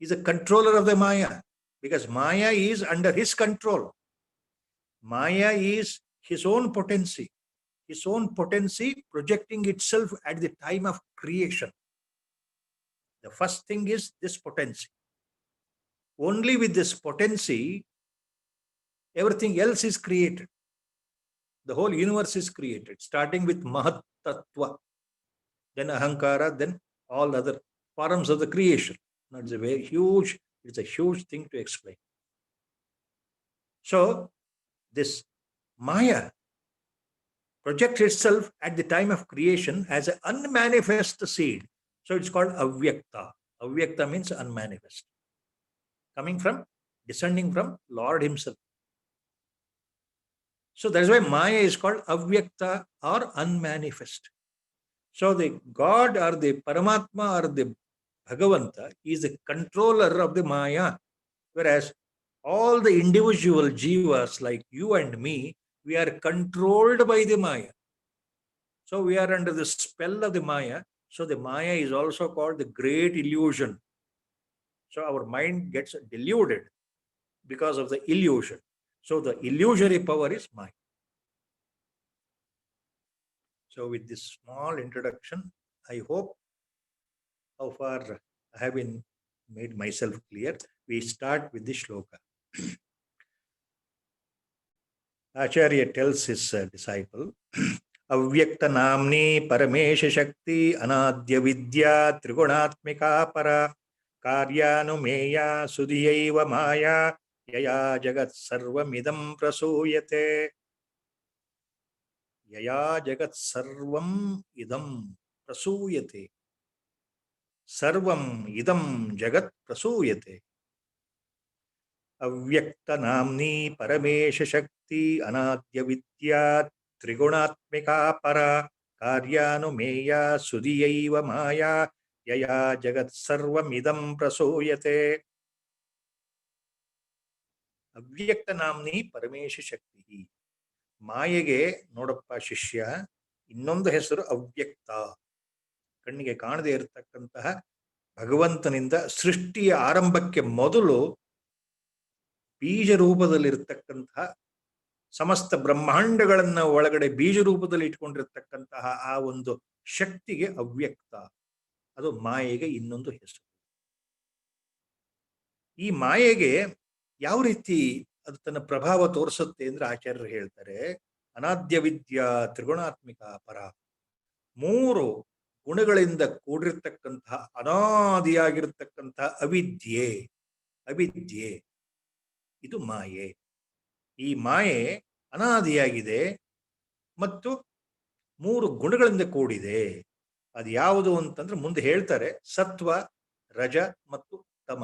is a controller of the Maya, because Maya is under his control. Maya is his own potency projecting itself at the time of creation. The first thing is this potency. Only with this potency, everything else is created. The whole universe is created, starting with Mahat Tattva, then Ahankara, then all other forms of the creation. Now, it's a huge thing to explain. So, this Maya projects itself at the time of creation as an unmanifest seed. So, it's called Avyakta. Avyakta means unmanifest. Descending from Lord himself. So that's why Maya is called Avyakta or unmanifest. So the God or the Paramatma or the Bhagavanta is the controller of the Maya, whereas all the individual jivas like you and me, we are controlled by the Maya. So we are under the spell of the Maya. So the Maya is also called the great illusion. So our mind gets deluded because of the illusion. So the illusory power is Maya. So with this small introduction, I hope how far I have been made myself clear. We start with the shloka. Acharya tells his disciple, Avyakta namni paramesha shakti anadya vidya trigunatmika para karyanumeya sudhiyaiva maya yaya jagat sarvamidam prasuyate. Yaya jagat sarvam idam prasuyate. Sarvam idam jagat prasuyate. Avyakta namni paramesha shakti anadya vidya trigunatmika para karyanumeya sudhiyaiva maya yaya jagat sarvam idam prasuyate. ಅವ್ಯಕ್ತ ನಾಮ್ನಿ ಪರಮೇಶ ಶಕ್ತಿ. ಮಾಯೆಗೆ ನೋಡಪ್ಪ ಶಿಷ್ಯ, ಇನ್ನೊಂದು ಹೆಸರು ಅವ್ಯಕ್ತ. ಕಣ್ಣಿಗೆ ಕಾಣದೇ ಇರತಕ್ಕಂತಹ ಭಗವಂತನಿಂದ ಸೃಷ್ಟಿಯ ಆರಂಭಕ್ಕೆ ಮೊದಲು ಬೀಜ ರೂಪದಲ್ಲಿರ್ತಕ್ಕಂತಹ ಸಮಸ್ತ ಬ್ರಹ್ಮಾಂಡಗಳನ್ನ ಒಳಗಡೆ ಬೀಜ ರೂಪದಲ್ಲಿ ಇಟ್ಕೊಂಡಿರ್ತಕ್ಕಂತಹ ಆ ಒಂದು ಶಕ್ತಿಗೆ ಅವ್ಯಕ್ತ, ಅದು ಮಾಯೆಗೆ ಇನ್ನೊಂದು ಹೆಸರು. ಈ ಮಾಯೆಗೆ ಯಾವ ರೀತಿ ಅದು ತನ್ನ ಪ್ರಭಾವ ತೋರಿಸುತ್ತೆ ಅಂದ್ರೆ ಆಚಾರ್ಯರು ಹೇಳ್ತಾರೆ, ಅನಾದ್ಯ ವಿದ್ಯಾ ತ್ರಿಗುಣಾತ್ಮಿಕ ಪರ. 3 ಗುಣಗಳಿಂದ ಕೂಡಿರ್ತಕ್ಕಂತಹ ಅನಾದಿಯಾಗಿರ್ತಕ್ಕಂತಹ ಅವಿದ್ಯೆ ಇದು ಮಾಯೆ. ಈ ಮಾಯೆ ಅನಾದಿಯಾಗಿದೆ ಮತ್ತು 3 ಗುಣಗಳಿಂದ ಕೂಡಿದೆ. ಅದು ಯಾವುದು ಅಂತಂದ್ರೆ ಮುಂದೆ ಹೇಳ್ತಾರೆ, ಸತ್ವ, ರಜ ಮತ್ತು ತಮ.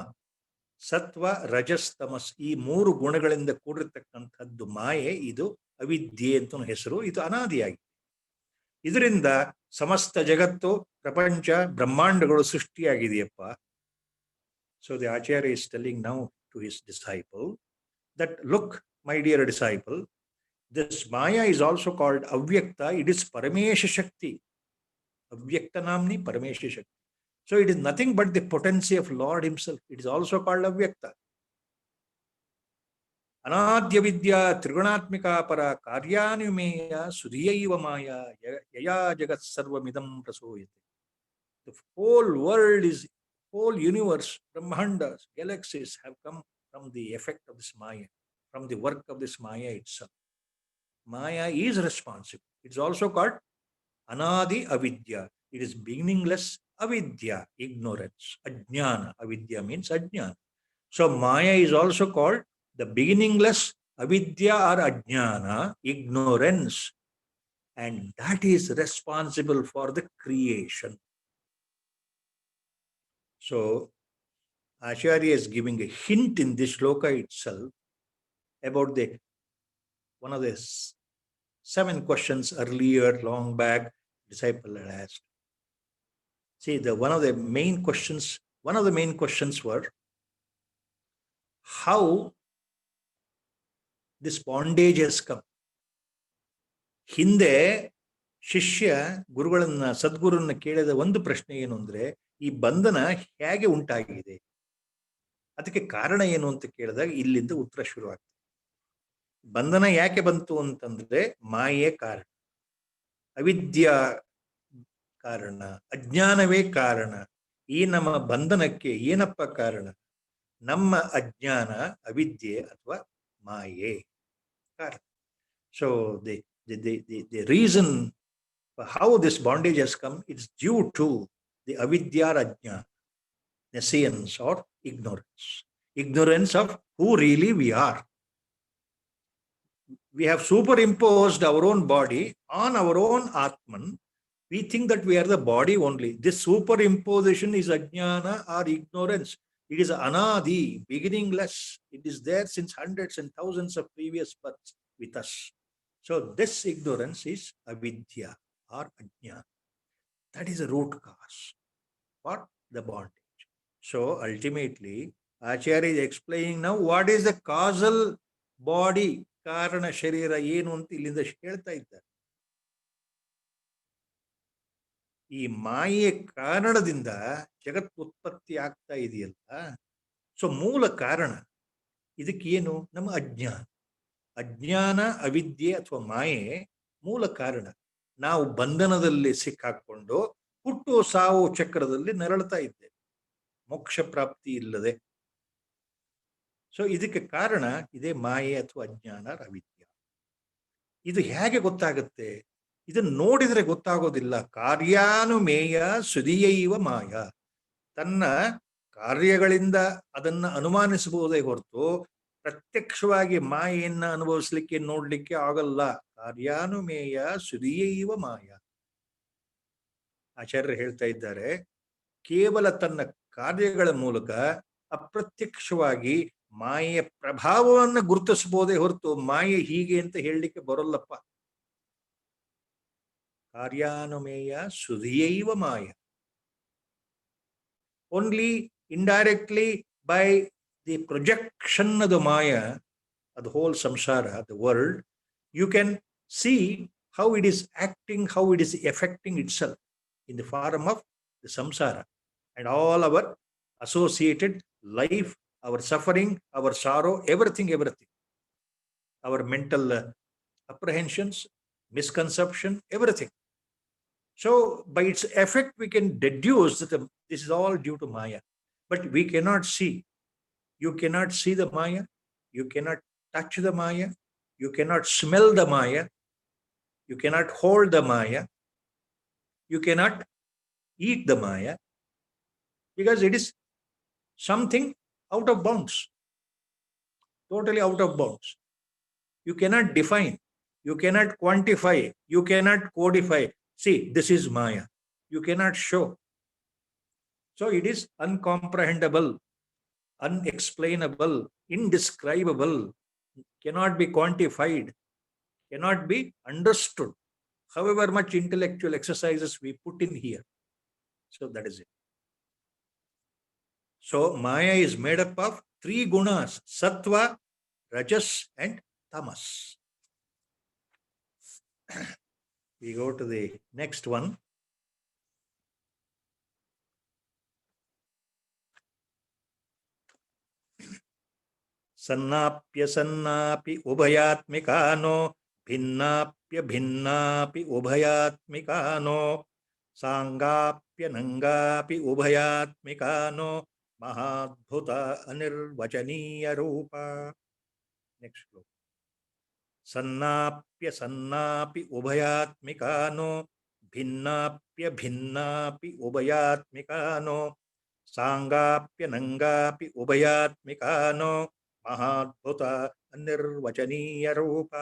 ಸತ್ವ, ರಜಸ್, ತಮಸ್ ಈ 3 ಗುಣಗಳಿಂದ ಕೂಡಿರ್ತಕ್ಕಂಥದ್ದು ಮಾಯೆ. ಇದು ಅವಿದ್ಯೆ ಅಂತ ಹೆಸರು. ಇದು ಅನಾದಿಯಾಗಿದೆ. ಇದರಿಂದ ಸಮಸ್ತ ಜಗತ್ತು, ಪ್ರಪಂಚ, ಬ್ರಹ್ಮಾಂಡಗಳು ಸೃಷ್ಟಿಯಾಗಿದೆಯಪ್ಪ. So the acharya is telling now to his disciple that look, my dear disciple, this maya is also called avyakta. It is paramesha shakti. Avyakta namni paramesha shakti. So it is nothing but the potency of Lord himself. It is also called avyakta. Anadya vidya trigunatmika para karyanumeya sudhiyaiva maya yaya jagat sarvamidam prasoyate. The whole world is, whole universe, brahmandas, galaxies have come from the effect of this maya, from the work of this maya itself. Maya is responsible. It's also called anadi avidya. It is beginningless avidya, ignorance, ajnana. Avidya means ajnana. So maya is also called the beginningless avidya or ajnana, ignorance, and that is responsible for the creation. So Acharya is giving a hint in this shloka itself about one of the 7 questions earlier, long back, disciple had asked. See, one of the main questions were how this bondage has come. ಹಿಂದೆ ಶಿಷ್ಯ ಗುರುಗಳನ್ನ, ಸದ್ಗುರುನ್ನ ಕೇಳಿದ ಒಂದು ಪ್ರಶ್ನೆ ಏನು ಅಂದ್ರೆ, ಈ ಬಂಧನ ಹೇಗೆ ಉಂಟಾಗಿದೆ, ಅದಕ್ಕೆ ಕಾರಣ ಏನು ಅಂತ ಕೇಳಿದಾಗ ಇಲ್ಲಿಂದ ಉತ್ತರ ಶುರುವಾಗ್ತದೆ. ಬಂಧನ ಯಾಕೆ ಬಂತು ಅಂತಂದ್ರೆ ಮಾಯೆ ಕಾರಣ, ಅವಿದ್ಯಾ ಕಾರಣ, ಅಜ್ಞಾನವೇ ಕಾರಣ. ಈ ನಮ್ಮ ಬಂಧನಕ್ಕೆ ಏನಪ್ಪ ಕಾರಣ? ನಮ್ಮ ಅಜ್ಞಾನ, ಅವಿದ್ಯೆ ಅಥವಾ ಮಾಯೆ ಕಾರಣ. So the reason for how this bondage has come, it's due to the avidya or ajnana, nescience or ignorance of who really we are. We have superimposed our own body on our own Atman. We think that we are the body only. This superimposition is ajnana or ignorance. It is anadi, beginningless. It is there since hundreds and thousands of previous births with us. So this ignorance is avidya or ajnana. That is the root cause for the bondage. So ultimately, Acharya is explaining now what is the causal body, karana sharira ಏನು ಅಂತ ಇಲ್ಲಿಂದ ಹೇಳ್ತಾ ಇದ್ದಾರೆ. ಈ ಮಾಯೆ ಕಾರಣದಿಂದ ಜಗತ್ ಉತ್ಪತ್ತಿ ಆಗ್ತಾ ಇದೆಯಲ್ಲ, ಸೊ ಮೂಲ ಕಾರಣ ಇದಕ್ಕೇನು? ನಮ್ಮ ಅಜ್ಞಾನ, ಅವಿದ್ಯೆ ಅಥವಾ ಮಾಯೆ ಮೂಲ ಕಾರಣ. ನಾವು ಬಂಧನದಲ್ಲಿ ಸಿಕ್ಕಾಕೊಂಡು ಹುಟ್ಟು ಸಾವು ಚಕ್ರದಲ್ಲಿ ನರಳ್ತಾ ಇದ್ದೇವೆ, ಮೋಕ್ಷ ಪ್ರಾಪ್ತಿ ಇಲ್ಲದೆ. ಸೊ ಇದಕ್ಕೆ ಕಾರಣ ಇದೇ ಮಾಯೆ ಅಥವಾ ಅಜ್ಞಾನ, ಅವಿದ್ಯ. ಇದು ಹೇಗೆ ಗೊತ್ತಾಗುತ್ತೆ? ಇದನ್ನು ನೋಡಿದ್ರೆ ಗೊತ್ತಾಗೋದಿಲ್ಲ. ಕಾರ್ಯಾನುಮೇಯ ಸುಧಿಯೈವ ಮಾಯ. ತನ್ನ ಕಾರ್ಯಗಳಿಂದ ಅದನ್ನ ಅನುಮಾನಿಸಬಹುದೇ ಹೊರತು ಪ್ರತ್ಯಕ್ಷವಾಗಿ ಮಾಯೆಯನ್ನ ಅನುಭವಿಸ್ಲಿಕ್ಕೆ, ನೋಡ್ಲಿಕ್ಕೆ ಆಗಲ್ಲ. ಕಾರ್ಯಾನುಮೇಯ ಸುಧಿಯೈವ ಮಾಯ. ಆಚಾರ್ಯರು ಹೇಳ್ತಾ ಇದ್ದಾರೆ, ಕೇವಲ ತನ್ನ ಕಾರ್ಯಗಳ ಮೂಲಕ ಅಪ್ರತ್ಯಕ್ಷವಾಗಿ ಮಾಯೆಯ ಪ್ರಭಾವವನ್ನು ಗುರುತಿಸಬಹುದೇ ಹೊರತು ಮಾಯೆ ಹೀಗೆ ಅಂತ ಹೇಳಲಿಕ್ಕೆ ಬರೋಲ್ಲಪ್ಪ. ಕಾರ್ಯಾನುಮೇಯ ಸುಧಿಯೈವ ಮಾಯ. Only indirectly by the projection of the Maya, the whole samsara, the world, you can see how it is acting, how it is affecting itself in the form of the samsara and all our associated life, our suffering, our sorrow, everything, our mental apprehensions, misconception, everything. So by its effect, we can deduce that this is all due to Maya. But we cannot see. You cannot see the Maya. You cannot touch the Maya. You cannot smell the Maya. You cannot hold the Maya. You cannot eat the Maya, because it is something out of bounds, totally out of bounds. You cannot define. You cannot quantify. You cannot codify. See, this is Maya. You cannot show. So it is uncomprehendable, unexplainable, indescribable, cannot be quantified, cannot be understood, however much intellectual exercises we put in here. So that is it. So Maya is made up of three gunas: sattva, rajas, and tamas. We go to the next one. Sannapya sannapi ubhayatmikano, भिन्नाप्य भिन्नापि उभयात्मिकानो, सांगाप्य नंगापि उभयात्मिकानो, महाद्भुत अनिर्वचनीय रूपा. Next श्लोक. सन्नाप्य सन्नापि उभयात्मिकानो, भिन्नाप्य भिन्नापि उभयात्मिकानो, सांगाप्य नंगापि उभयात्मिकानो, महाद्भुत ಅನಿರ್ವಚನೀಯ ರೂಪ.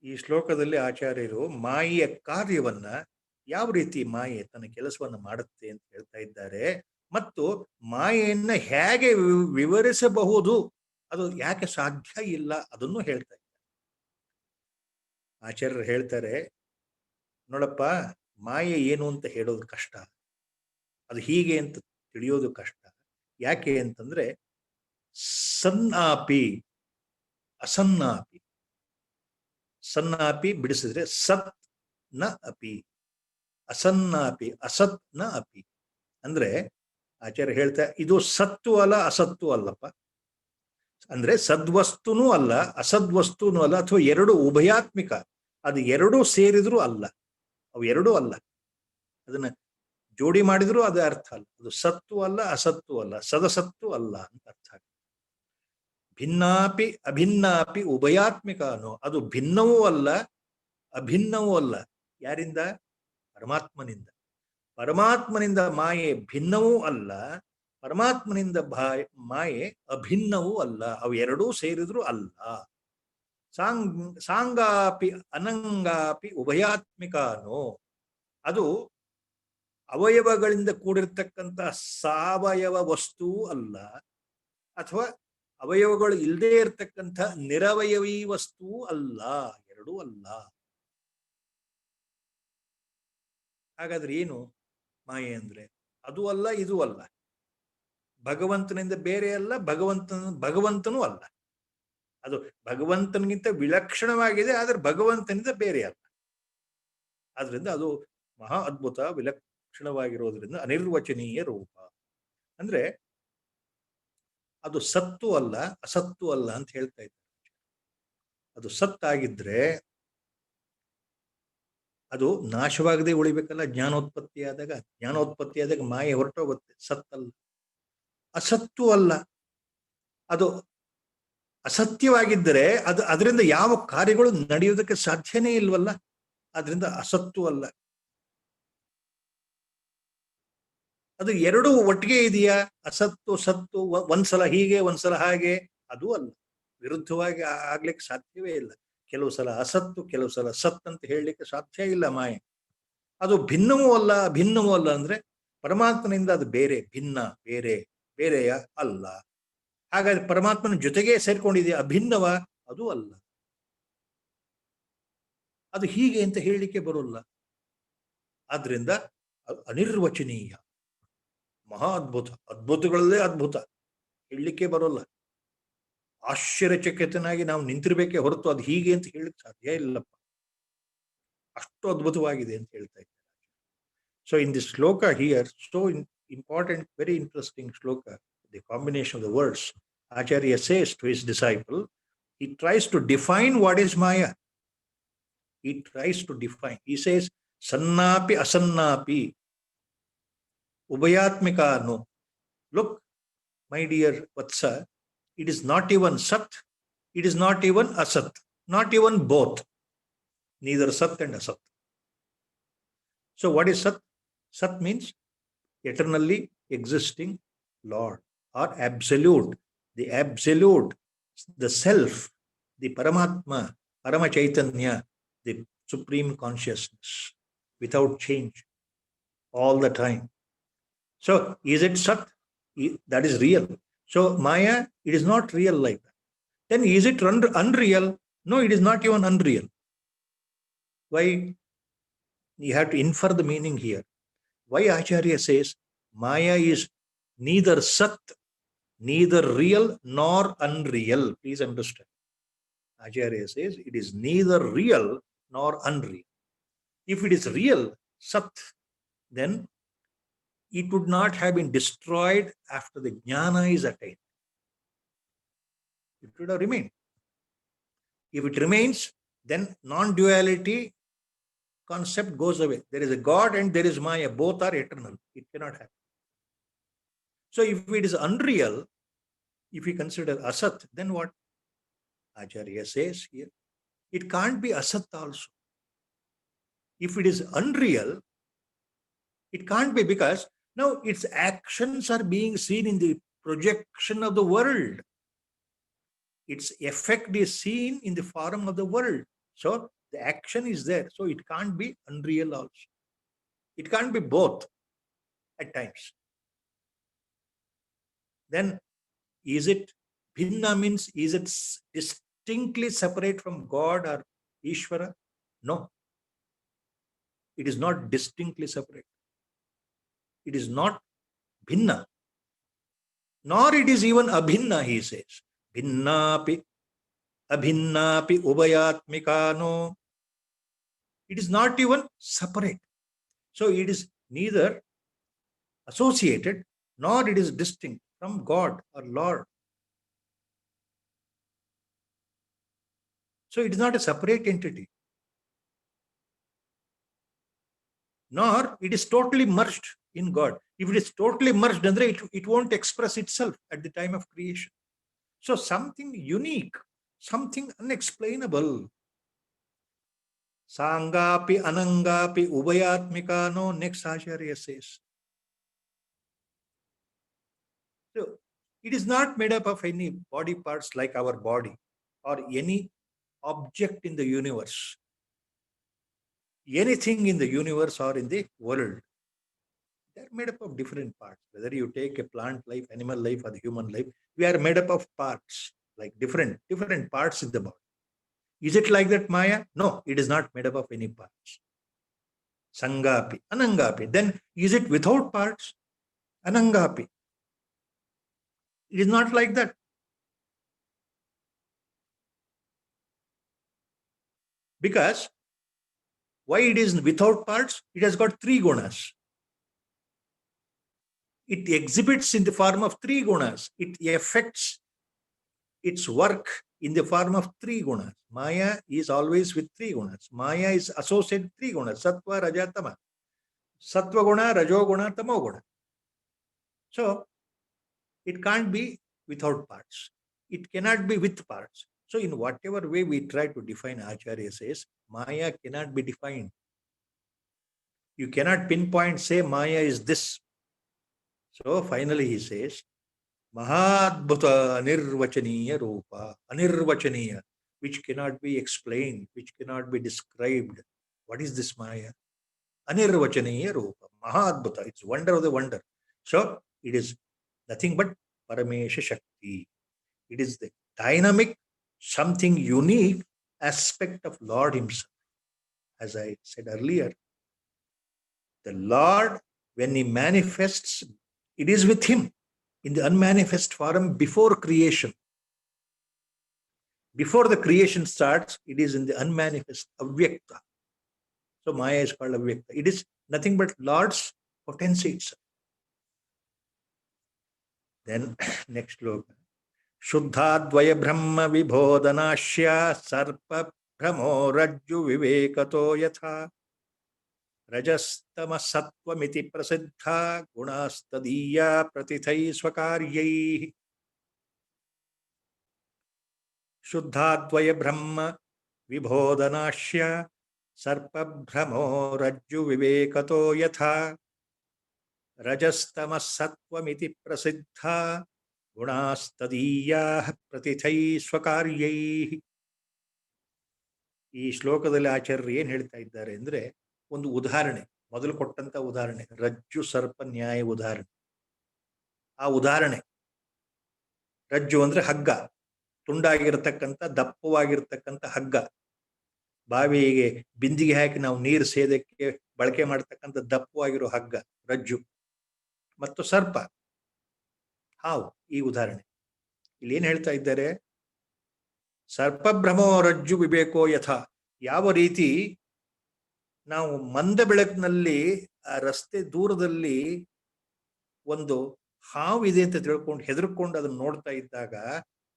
ಈ ಶ್ಲೋಕದಲ್ಲಿ ಆಚಾರ್ಯರು ಮಾಯೆಯ ಕಾರ್ಯವನ್ನ, ಯಾವ ರೀತಿ ಮಾಯೆ ತನ್ನ ಕೆಲಸವನ್ನು ಮಾಡುತ್ತೆ ಅಂತ ಹೇಳ್ತಾ ಇದ್ದಾರೆ, ಮತ್ತು ಮಾಯೆಯನ್ನ ಹೇಗೆ ವಿವರಿಸಬಹುದು, ಅದು ಯಾಕೆ ಸಾಧ್ಯ ಇಲ್ಲ ಅದನ್ನು ಹೇಳ್ತಾ ಇದ್ದಾರೆ. ಆಚಾರ್ಯರು ಹೇಳ್ತಾರೆ, ನೋಡಪ್ಪ, ಮಾಯೆ ಏನು ಅಂತ ಹೇಳೋದು ಕಷ್ಟ, ಅದು ಹೀಗೆ ಅಂತ ತಿಳಿಯೋದು ಕಷ್ಟ. ಯಾಕೆ ಅಂತಂದ್ರೆ ಸನ್ನಾಪಿ ಅಸನ್ನಾಪಿ, ಸನ್ನಾಪಿ ಬಿಡಿಸಿದ್ರೆ ಸತ್ ನ ಅಪಿ, ಅಸನ್ನಾಪಿ ಅಸತ್ ನ ಅಪಿ. ಅಂದ್ರೆ ಆಚಾರ್ಯ ಹೇಳ್ತಾ, ಇದು ಸತ್ತು ಅಲ್ಲ ಅಸತ್ತು ಅಲ್ಲಪ್ಪ, ಅಂದ್ರೆ ಸದ್ವಸ್ತುನೂ ಅಲ್ಲ ಅಸದ್ವಸ್ತುನೂ ಅಲ್ಲ, ಅಥವಾ ಎರಡು ಉಭಯಾತ್ಮಿಕ, ಅದು ಎರಡೂ ಸೇರಿದ್ರು ಅಲ್ಲ, ಅವು ಎರಡೂ ಅಲ್ಲ, ಅದನ್ನ ಜೋಡಿ ಮಾಡಿದ್ರು ಅದೇ ಅರ್ಥ ಅಲ್ಲ. ಅದು ಸತ್ತು ಅಲ್ಲ ಅಸತ್ತು ಅಲ್ಲ, ಸದಸತ್ತು ಅಲ್ಲ ಅಂತ ಅರ್ಥ ಆಗುತ್ತೆ. ಭಿನ್ನಾಪಿ ಅಭಿನ್ನಾಪಿ ಉಭಯಾತ್ಮಿಕ ಅನ್ನೋ, ಅದು ಭಿನ್ನವೂ ಅಲ್ಲ ಅಭಿನ್ನವೂ ಅಲ್ಲ. ಯಾರಿಂದ? ಪರಮಾತ್ಮನಿಂದ. ಪರಮಾತ್ಮನಿಂದ ಮಾಯೆ ಭಿನ್ನವೂ ಅಲ್ಲ, ಪರಮಾತ್ಮನಿಂದ ಮಾಯೆ ಅಭಿನ್ನವೂ ಅಲ್ಲ, ಅವು ಎರಡೂ ಸೇರಿದ್ರು ಅಲ್ಲ. ಸಾಂಗಾಪಿ ಅನಂಗಾಪಿ ಉಭಯಾತ್ಮಿಕಾನೋ, ಅದು ಅವಯವಗಳಿಂದ ಕೂಡಿರ್ತಕ್ಕಂಥ ಸಾವಯವ ವಸ್ತೂ ಅಲ್ಲ, ಅಥವಾ ಅವಯವಗಳು ಇಲ್ಲದೆ ಇರತಕ್ಕಂಥ ನಿರವಯವೀ ವಸ್ತೂ ಅಲ್ಲ, ಎರಡೂ ಅಲ್ಲ. ಹಾಗಾದ್ರೆ ಏನು ಮಾಯೆ ಅಂದ್ರೆ? ಅದು ಅಲ್ಲ ಇದು ಅಲ್ಲ, ಭಗವಂತನಿಂದ ಬೇರೆ ಅಲ್ಲ, ಭಗವಂತನೂ ಅಲ್ಲ. ಅದು ಭಗವಂತನಿಗಿಂತ ವಿಲಕ್ಷಣವಾಗಿದೆ, ಆದ್ರೆ ಭಗವಂತನಿಂದ ಬೇರೆ ಅಲ್ಲ. ಆದ್ರಿಂದ ಅದು ಮಹಾ ಅದ್ಭುತ ವಿಲಕ್ಷಣವಾಗಿರೋದ್ರಿಂದ ಅನಿರ್ವಚನೀಯ ರೂಪ. ಅಂದ್ರೆ ಅದು ಸತ್ತು ಅಲ್ಲ ಅಸತ್ತು ಅಲ್ಲ ಅಂತ ಹೇಳ್ತಾ ಇದ್ದಾರೆ. ಅದು ಸತ್ತಾಗಿದ್ರೆ ಅದು ನಾಶವಾಗದೆ ಉಳಿಬೇಕಲ್ಲ. ಜ್ಞಾನೋತ್ಪತ್ತಿಯಾದಾಗ ಮಾಯೆ ಹೊರಟೋಗುತ್ತೆ, ಸತ್ತಲ್ಲ. ಅಸತ್ತು ಅಲ್ಲ, ಅದು ಅಸತ್ಯವಾಗಿದ್ದರೆ ಅದು ಅದರಿಂದ ಯಾವ ಕಾರ್ಯಗಳು ನಡೆಯೋದಕ್ಕೆ ಸಾಧ್ಯನೇ ಇಲ್ವಲ್ಲ, ಆದ್ರಿಂದ ಅಸತ್ತು ಅಲ್ಲ. ಅದು ಎರಡೂ ಒಟ್ಟಿಗೆ ಇದೆಯಾ? ಅಸತ್ತು ಸತ್ತು ಒಂದ್ಸಲ ಹೀಗೆ ಒಂದ್ಸಲ ಹಾಗೆ, ಅದು ಅಲ್ಲ. ವಿರುದ್ಧವಾಗಿ ಆಗ್ಲಿಕ್ಕೆ ಸಾಧ್ಯವೇ ಇಲ್ಲ. ಕೆಲವು ಸಲ ಅಸತ್ತು, ಕೆಲವು ಸಲ ಸತ್ ಅಂತ ಹೇಳಲಿಕ್ಕೆ ಸಾಧ್ಯ ಇಲ್ಲ ಮಾಯೆ. ಅದು ಭಿನ್ನವೂ ಅಲ್ಲ ಅಭಿನ್ನವೂ ಅಲ್ಲ ಅಂದ್ರೆ ಪರಮಾತ್ಮನಿಂದ ಅದು ಬೇರೆ, ಭಿನ್ನ, ಬೇರೆಯ ಅಲ್ಲ. ಹಾಗಾದ್ರೆ ಪರಮಾತ್ಮನ ಜೊತೆಗೆ ಸೇರ್ಕೊಂಡಿದೆಯಾ? ಅಭಿನ್ನವ? ಅದು ಅಲ್ಲ. ಅದು ಹೀಗೆ ಅಂತ ಹೇಳಲಿಕ್ಕೆ ಬರೋಲ್ಲ. ಆದ್ರಿಂದ ಅನಿರ್ವಚನೀಯ, ಮಹಾ ಅದ್ಭುತ, ಅದ್ಭುತಗಳಲ್ಲೇ ಅದ್ಭುತ. ಹೇಳಲಿಕ್ಕೆ ಬರೋಲ್ಲ. ಆಶ್ಚರ್ಯಚಕಿತನಾಗಿ ನಾವು ನಿಂತಿರ್ಬೇಕೇ ಹೊರತು ಅದು ಹೀಗೆ ಅಂತ ಹೇಳಕ್ ಸಾಧ್ಯ ಇಲ್ಲಪ್ಪ. ಅಷ್ಟು ಅದ್ಭುತವಾಗಿದೆ ಅಂತ ಹೇಳ್ತಾ ಇದ್ದಾರೆ. ಸೊ ಇನ್ ದಿಸ್ ಶ್ಲೋಕ here, so important, very interesting shloka, the combination of the words. Acharya says to his disciple, he tries to define what is Maya. He tries to define. He says, Sannapi asannapi, Ubayatmika no. Look, my dear Vatsa, it is not even Sat, it is not even Asat, not even both. Neither Sat and Asat. So what is Sat? Sat means eternally existing Lord or absolute. The absolute, the self, the Paramatma, Parama Chaitanya, the supreme consciousness without change all the time. So is it Sat? That is real. So Maya, it is not real like that. Then is it unreal? No, it is not even unreal. Why? You have to infer the meaning here. Why Acharya says Maya is neither Sat, neither real nor unreal? Please understand. Acharya says it is neither real nor unreal. If it is real, Sat, then it would not have been destroyed after the jnana is attained. It would have remained. If it remains, then non-duality concept goes away. There is a God and there is Maya. Both are eternal. It cannot happen. So if it is unreal, if we consider Asat, then what? Acharya says here, it can't be Asat also. If it is unreal, it can't be, because now its actions are being seen in the projection of the world. Its effect is seen in the form of the world. So the action is there. So it can't be unreal also. It can't be both at times. Then is it bhinna, means is it distinctly separate from God or Ishvara? No. It is not distinctly separate. It is not bhinna. Nor it is even abhinna, he says. Bhinnapi, abhinnapi, ubayatmikano. It is not even separate. So it is neither associated nor it is distinct from God or Lord. So it is not a separate entity. Nor it is totally merged in God. If it is totally merged, then it won't express itself at the time of creation. So something unique, something unexplainable. Sangapi, anangapi, ubayatmikano, next Acharya says. So it is not made up of any body parts like our body or any object in the universe. Anything in the universe or in the world, they're made up of different parts. Whether you take a plant life, animal life, or the human life, we are made up of parts, like different parts in the body. Is it like that, Maya? No, it is not made up of any parts. Sangapi, anangapi. Then is it without parts? Anangapi. It is not like that. Because why it is without parts? It has got three gunas. It exhibits in the form of three gunas. It affects its work in the form of three gunas. Maya is always with three gunas. Maya is associated with three gunas. Sattva, Raja, Tama. Sattva guna, Rajo guna, Tamo guna. So it can't be without parts. It cannot be with parts. So in whatever way we try to define, Acharya says, Maya cannot be defined. You cannot pinpoint, say Maya is this. So finally he says, Mahadbhuta Anirvachaniya Rupa, Anirvachaniya, which cannot be explained, which cannot be described. What is this Maya? Anirvachaniya Rupa, Mahadbhuta, it's wonder of the wonder. So it is nothing but Paramesha Shakti. It is the dynamic, something unique aspect of Lord himself. As I said earlier, the Lord, when he manifests, it is with him. in the unmanifest form before creation. Before the creation starts, it is in the unmanifest, avyakta. So Maya is called avyakta. It is nothing but Lord's potency itself. Then next sloka. Shuddhadvaya brahma vibhodanashya sarpa brahmo rajju vivekato yatha rajastama sattvamiti prasiddha gunastadiya pratithai swakaryai. Shuddhadvaya brahma vibhodanashya sarpa brahmo rajju vivekato yatha rajastama sattvamiti prasiddha ಗುಣಾಸ್ತದೀಯಾಃ ಪ್ರತಿಥೈ ಸ್ವಕಾರ್ಯೈಃ. ಈ ಶ್ಲೋಕದಲ್ಲಿ ಆಚಾರ್ಯರು ಏನ್ ಹೇಳ್ತಾ ಇದ್ದಾರೆ ಅಂದ್ರೆ, ಒಂದು ಉದಾಹರಣೆ, ಮೊದಲು ಕೊಟ್ಟಂತ ಉದಾಹರಣೆ ರಜ್ಜು ಸರ್ಪ ನ್ಯಾಯ ಉದಾಹರಣೆ. ಆ ಉದಾಹರಣೆ, ರಜ್ಜು ಅಂದ್ರೆ ಹಗ್ಗ, ತುಂಡಾಗಿರ್ತಕ್ಕಂಥ ದಪ್ಪವಾಗಿರ್ತಕ್ಕಂಥ ಹಗ್ಗ, ಬಾವಿಗೆ ಬಿಂದಿಗೆ ಹಾಕಿ ನಾವು ನೀರು ಸೇದಕ್ಕೆ ಬಳಕೆ ಮಾಡತಕ್ಕಂಥ ದಪ್ಪವಾಗಿರೋ ಹಗ್ಗ ರಜ್ಜು. ಮತ್ತು ಸರ್ಪ, ಹಾವು. ಈ ಉದಾಹರಣೆ ಇಲ್ಲಿ ಏನ್ ಹೇಳ್ತಾ ಇದ್ದಾರೆ, ಸರ್ಪಭ್ರಮೋ ರಜ್ಜು ವಿವೇಕೋ ಯಥ. ಯಾವ ರೀತಿ ನಾವು ಮಂದ ಬೆಳಕಿನಲ್ಲಿ ಆ ರಸ್ತೆ ದೂರದಲ್ಲಿ ಒಂದು ಹಾವು ಇದೆ ಅಂತ ತಿಳ್ಕೊಂಡು ಹೆದರ್ಕೊಂಡು ಅದನ್ನ ನೋಡ್ತಾ ಇದ್ದಾಗ,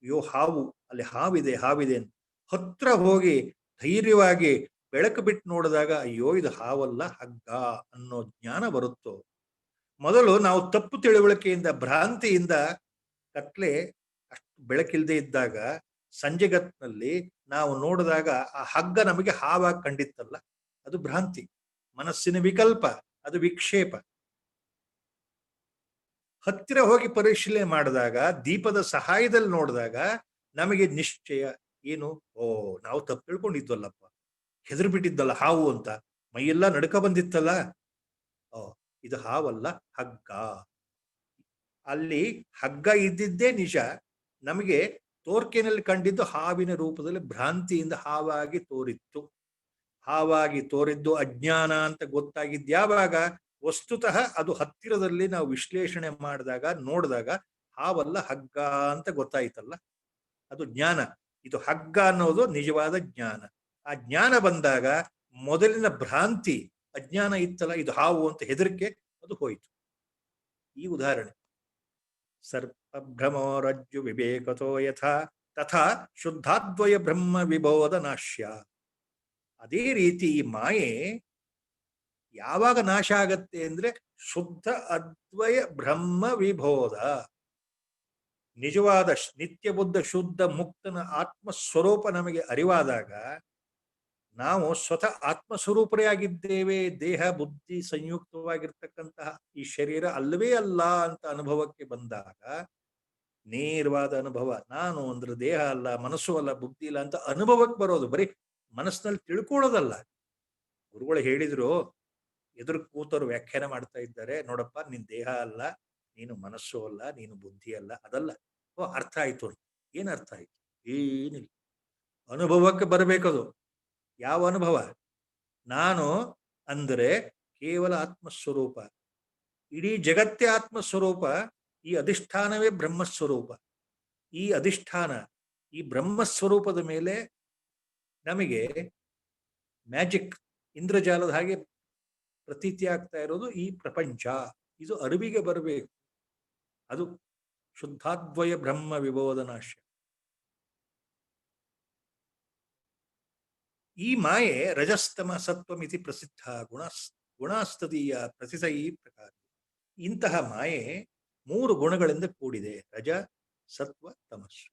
ಅಯ್ಯೋ ಹಾವು, ಅಲ್ಲಿ ಹಾವಿದೆ ಹಾವಿದೆ ಅಂತ ಹತ್ರ ಹೋಗಿ ಧೈರ್ಯವಾಗಿ ಬೆಳಕು ಬಿಟ್ಟು ನೋಡಿದಾಗ, ಅಯ್ಯೋ ಇದು ಹಾವಲ್ಲ ಹಗ್ಗ ಅನ್ನೋ ಜ್ಞಾನ ಬರುತ್ತೋ. ಮೊದಲು ನಾವು ತಪ್ಪು ತಿಳುವಳಿಕೆಯಿಂದ, ಭ್ರಾಂತಿಯಿಂದ, ಕತ್ಲೆ ಅಷ್ಟು ಬೆಳಕಿಲ್ಲದೆ ಇದ್ದಾಗ ಸಂಜೆಗತ್ನಲ್ಲಿ ನಾವು ನೋಡಿದಾಗ ಆ ಹಗ್ಗ ನಮಗೆ ಹಾವಾಗಿ ಕಂಡಿತ್ತಲ್ಲ, ಅದು ಭ್ರಾಂತಿ, ಮನಸ್ಸಿನ ವಿಕಲ್ಪ, ಅದು ವಿಕ್ಷೇಪ. ಹತ್ತಿರ ಹೋಗಿ ಪರಿಶೀಲನೆ ಮಾಡಿದಾಗ, ದೀಪದ ಸಹಾಯದಲ್ಲಿ ನೋಡಿದಾಗ ನಮಗೆ ನಿಶ್ಚಯ ಏನು, ಓ ನಾವು ತಪ್ಪು ತಿಳ್ಕೊಂಡಿದ್ವಲ್ಲಪ್ಪ, ಹೆದರು ಬಿಟ್ಟಿದ್ದಲ್ಲ ಹಾವು ಅಂತ, ಮೈಯೆಲ್ಲ ನಡುಕ ಬಂದಿತ್ತಲ್ಲ, ಓ ಇದು ಹಾವಲ್ಲ ಹಗ್ಗ. ಅಲ್ಲಿ ಹಗ್ಗ ಇದ್ದಿದ್ದೇ ನಿಜ, ನಮಗೆ ತೋರ್ಕೆನಲ್ಲಿ ಕಂಡಿದ್ದು ಹಾವಿನ ರೂಪದಲ್ಲಿ ಭ್ರಾಂತಿಯಿಂದ ಹಾವಾಗಿ ತೋರಿತ್ತು. ಹಾವಾಗಿ ತೋರಿದ್ದು ಅಜ್ಞಾನ ಅಂತ ಗೊತ್ತಾಗಿದ್ಯಾವಾಗ, ವಸ್ತುತಃ ಅದು ಹತ್ತಿರದಲ್ಲಿ ನಾವು ವಿಶ್ಲೇಷಣೆ ಮಾಡಿದಾಗ ನೋಡಿದಾಗ ಹಾವಲ್ಲ ಹಗ್ಗ ಅಂತ ಗೊತ್ತಾಯ್ತಲ್ಲ, ಅದು ಜ್ಞಾನ. ಇದು ಹಗ್ಗ ಅನ್ನೋದು ನಿಜವಾದ ಜ್ಞಾನ. ಆ ಜ್ಞಾನ ಬಂದಾಗ ಮೊದಲಿನ ಭ್ರಾಂತಿ, ಅಜ್ಞಾನ ಇತ್ತಲ್ಲ ಇದು ಹಾವು ಅಂತ ಹೆದರಿಕೆ, ಅದು ಹೋಯಿತು. ಈ ಉದಾಹರಣೆ ಸರ್ಪಭ್ರಮೋ ರಜ್ಜು ವಿವೇಕತೋ ಯಥಾ ತಥಾ ಶುದ್ಧಾದ್ವಯ ಬ್ರಹ್ಮ ವಿಬೋಧ ನಾಶ್ಯ. ಅದೇ ರೀತಿ ಈ ಮಾಯೆ ಯಾವಾಗ ನಾಶ ಆಗತ್ತೆ ಅಂದ್ರೆ, ಶುದ್ಧ ಅದ್ವಯ ಬ್ರಹ್ಮ ವಿಬೋಧ, ನಿಜವಾದ ನಿತ್ಯ ಬುದ್ಧ ಶುದ್ಧ ಮುಕ್ತನ ಆತ್ಮಸ್ವರೂಪ ನಮಗೆ ಅರಿವಾದಾಗ, ನಾವು ಸ್ವತಃ ಆತ್ಮಸ್ವರೂಪರೇ ಆಗಿದ್ದೇವೆ, ದೇಹ ಬುದ್ಧಿ ಸಂಯುಕ್ತವಾಗಿರ್ತಕ್ಕಂತಹ ಈ ಶರೀರ ಅಲ್ಲವೇ ಅಲ್ಲ ಅಂತ ಅನುಭವಕ್ಕೆ ಬಂದಾಗ, ನೇರವಾದ ಅನುಭವ, ನಾನು ಅಂದ್ರೆ ದೇಹ ಅಲ್ಲ, ಮನಸ್ಸು ಅಲ್ಲ, ಬುದ್ಧಿ ಇಲ್ಲ ಅಂತ ಅನುಭವಕ್ಕೆ ಬರೋದು. ಬರೀ ಮನಸ್ಸಿನಲ್ಲಿ ತಿಳ್ಕೊಳ್ಳೋದಲ್ಲ. ಗುರುಗಳು ಹೇಳಿದ್ರು, ಎದುರು ಕೂತರು ವ್ಯಾಖ್ಯಾನ ಮಾಡ್ತಾ ಇದ್ದಾರೆ, ನೋಡಪ್ಪ ನಿನ್ ದೇಹ ಅಲ್ಲ, ನೀನು ಮನಸ್ಸು ಅಲ್ಲ, ನೀನು ಬುದ್ಧಿ ಅಲ್ಲ, ಅದಲ್ಲ. ಓ ಅರ್ಥ ಆಯ್ತು. ಏನ್ ಅರ್ಥ ಆಯ್ತು? ಏನಿಲ್ಲ, ಅನುಭವಕ್ಕೆ ಬರಬೇಕದು. ಯಾವ ಅನುಭವ? ನಾನು ಅಂದರೆ ಕೇವಲ ಆತ್ಮಸ್ವರೂಪ, ಇಡೀ ಜಗತ್ತೇ ಆತ್ಮಸ್ವರೂಪ, ಈ ಅಧಿಷ್ಠಾನವೇ ಬ್ರಹ್ಮಸ್ವರೂಪ. ಈ ಅಧಿಷ್ಠಾನ, ಈ ಬ್ರಹ್ಮಸ್ವರೂಪದ ಮೇಲೆ ನಮಗೆ ಮ್ಯಾಜಿಕ್, ಇಂದ್ರಜಾಲದ ಹಾಗೆ ಪ್ರತೀತಿ ಆಗ್ತಾ ಇರೋದು ಈ ಪ್ರಪಂಚ. ಇದು ಅರಿವಿಗೆ ಬರಬೇಕು. ಅದು ಶುದ್ಧಾದ್ವಯ ಬ್ರಹ್ಮ ವಿಬೋಧನಾಶ. ಈ ಮಾಯೆ ರಜಸ್ತಮ ಸತ್ವಮಿತಿ ಪ್ರಸಿದ್ಧ ಗುಣಾಸ್ತದೀಯ ಪ್ರಸಿದ್ಧ ಈ ಪ್ರಕಾರ. ಇಂತಹ ಮಾಯೆ 3 ಗುಣಗಳಿಂದ ಕೂಡಿದೆ, ರಜ, ಸತ್ವ, ತಮಸ್ಸು.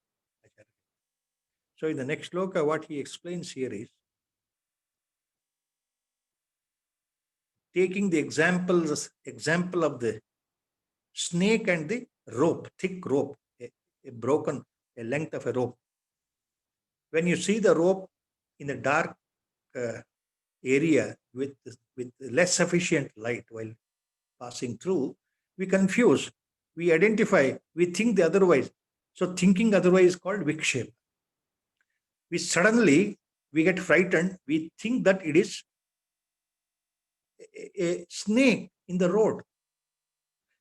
ಸೊ ಇನ್ ದ ನೆಕ್ಸ್ಟ್ ಶ್ಲೋಕ what he explains here is, taking the example of the snake and the rope, thick rope, a length of a rope. When you see the rope in a dark area with less sufficient light while passing through, we confuse, we identify, we think the otherwise. So thinking otherwise is called vikshepa. We get frightened, we think that it is a snake in the road.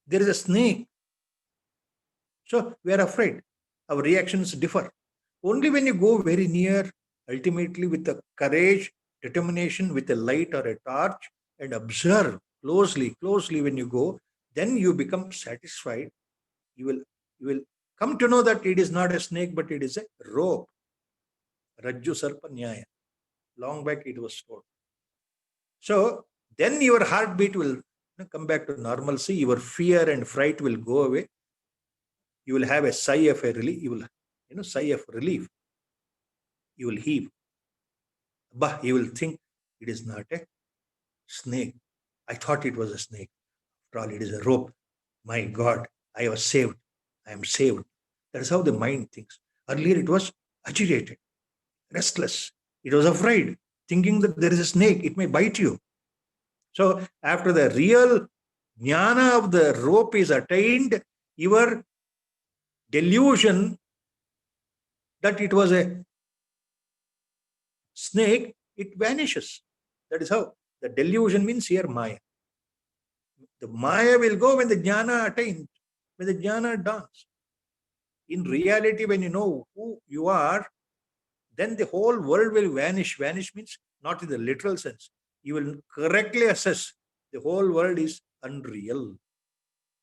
There is a snake. So we are afraid. Our reactions differ. Only when you go very near, ultimately with the courage, determination, with a light or a torch, and observe closely when you go, then you become satisfied. You will come to know that it is not a snake, but it is a rope. Rajju Sarpa Nyaya. Long back it was told. So then your heartbeat will come back to normalcy. Your fear and fright will go away. You will have a sigh of a relief. You will, sigh of relief. You will heave. But you will think it is not a snake. I thought it was a snake. After all, it is a rope. My God, I was saved. I am saved. That is how the mind thinks. Earlier it was agitated, restless. It was afraid, thinking that there is a snake, it may bite you. So after the real jnana of the rope is attained, your delusion that it was a snake, it vanishes. That is how. The delusion means here Maya. The Maya will go when the jnana attained, when the jnana dawns. In reality, when you know who you are, then the whole world will vanish. Vanish means not in the literal sense. You will correctly assess the whole world is unreal.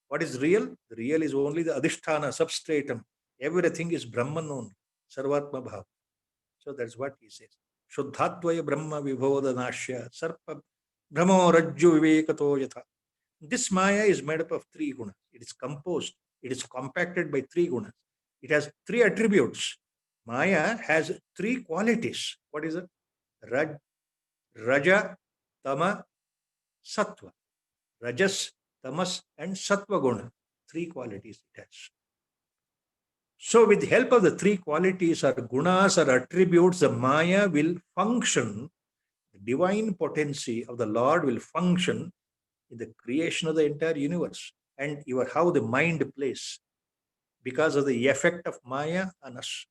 What is real? The real is only the adhisthana, substratum. Everything is Brahman only, Sarvatma Bhav. So that's what he says. Shuddhatvaya Brahma Vibhodanashya Sarpa Brahmo Rajju Vivekato Yatha. This Maya is made up of three gunas. It is composed, it is compacted by three gunas. It has three attributes. Maya has three qualities. What is it? Raja, Tama, Sattva. Rajas, Tamas, and Sattva guna. Three qualities it has. So with the help of the three qualities or gunas or attributes, the Maya will function. The divine potency of the Lord will function in the creation of the entire universe. And how the mind plays because of the effect of Maya on us.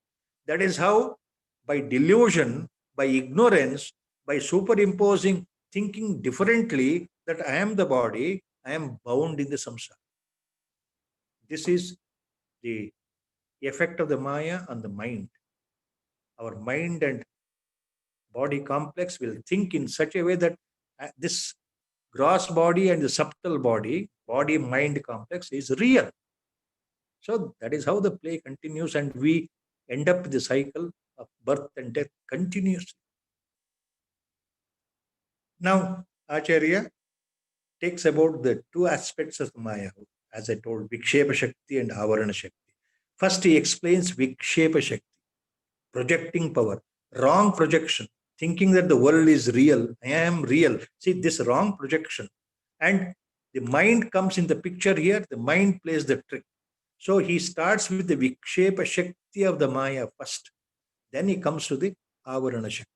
That is how, by delusion, by ignorance, by superimposing, thinking differently that I am the body, I am bound in the samsara. This is the effect of the Maya on the mind. Our mind and body complex will think in such a way that this gross body and the subtle body, body-mind complex is real. So that is how the play continues, and we end up with the cycle of birth and death continuously. Now, Acharya takes about the two aspects of Maya, as I told, Vikshepa Shakti and Avarana Shakti. First, he explains Vikshepa Shakti, projecting power, wrong projection, thinking that the world is real, I am real. See, this wrong projection. And the mind comes in the picture here, the mind plays the trick. So he starts with the Vikshepa Shakti of the Maya first. Then he comes to the Avarana Shakti.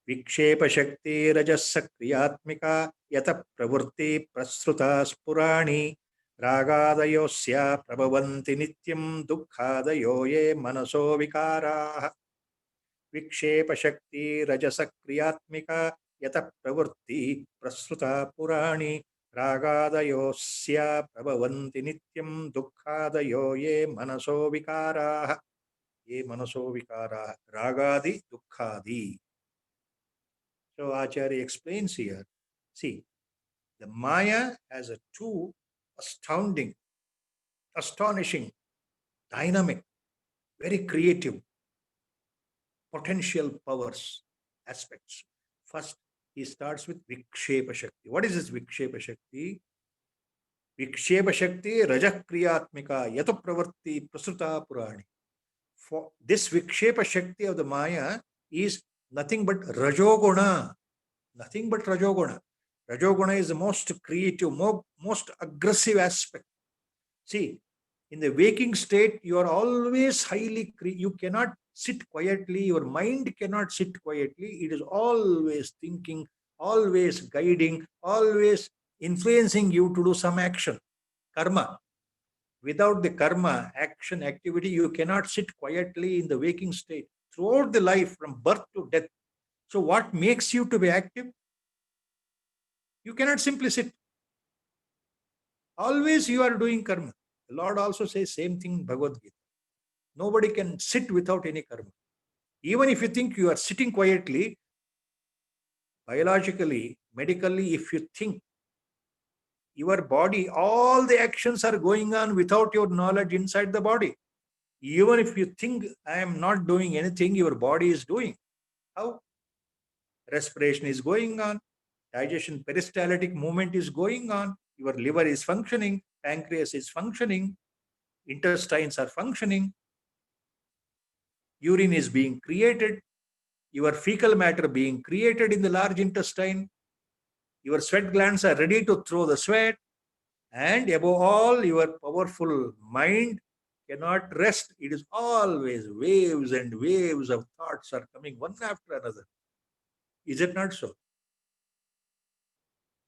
Vikshepa Shakti Rajasa Kriyatmika Yata Pravurti Prasruta Spurani Ragadayosya Prabhavanti Nityam Dukkhadayo Ye Manaso Vikaraha. Vikshepa Shakti Rajasa Kriyatmika Yata Pravurti Prasruta Purani Ragadayosya Prabhavanti Nityam Dukkhadayo Ye Manaso Vikaraha. Ye Manaso Vikaraha. Ragadi Dukkhadi. So Acharya explains here, see, the Maya has a two astounding, astonishing, dynamic, very creative, potential powers, aspects. First, he starts with Vikshepa Shakti. What is this Vikshepa Shakti? Vikshepa Shakti Rajakriyatmika Yato Pravarti Prasuta Purani. For this Vikshepa Shakti of the Maya is nothing but Rajoguna. Nothing but Rajoguna. Rajoguna is the most creative, most aggressive aspect. See, in the waking state, you are always highly, you cannot sit quietly, your mind cannot sit quietly. It is always thinking, always guiding, always influencing you to do some action, karma. Without the karma, action, activity, you cannot sit quietly in the waking state throughout the life from birth to death. So what makes you to be active? You cannot simply sit. Always you are doing karma. The Lord also says same thing in Bhagavad Gita. Nobody can sit without any karma. Even if you think you are sitting quietly, biologically, medically, if you think your body, all the actions are going on without your knowledge inside the body. Even if you think I am not doing anything, your body is doing. How? Respiration is going on, digestion, peristaltic movement is going on, your liver is functioning, pancreas is functioning, intestines are functioning, urine is being created, your fecal matter being created in the large intestine, your sweat glands are ready to throw the sweat, and above all, your powerful mind cannot rest. It is always waves and waves of thoughts are coming one after another. Is it not so?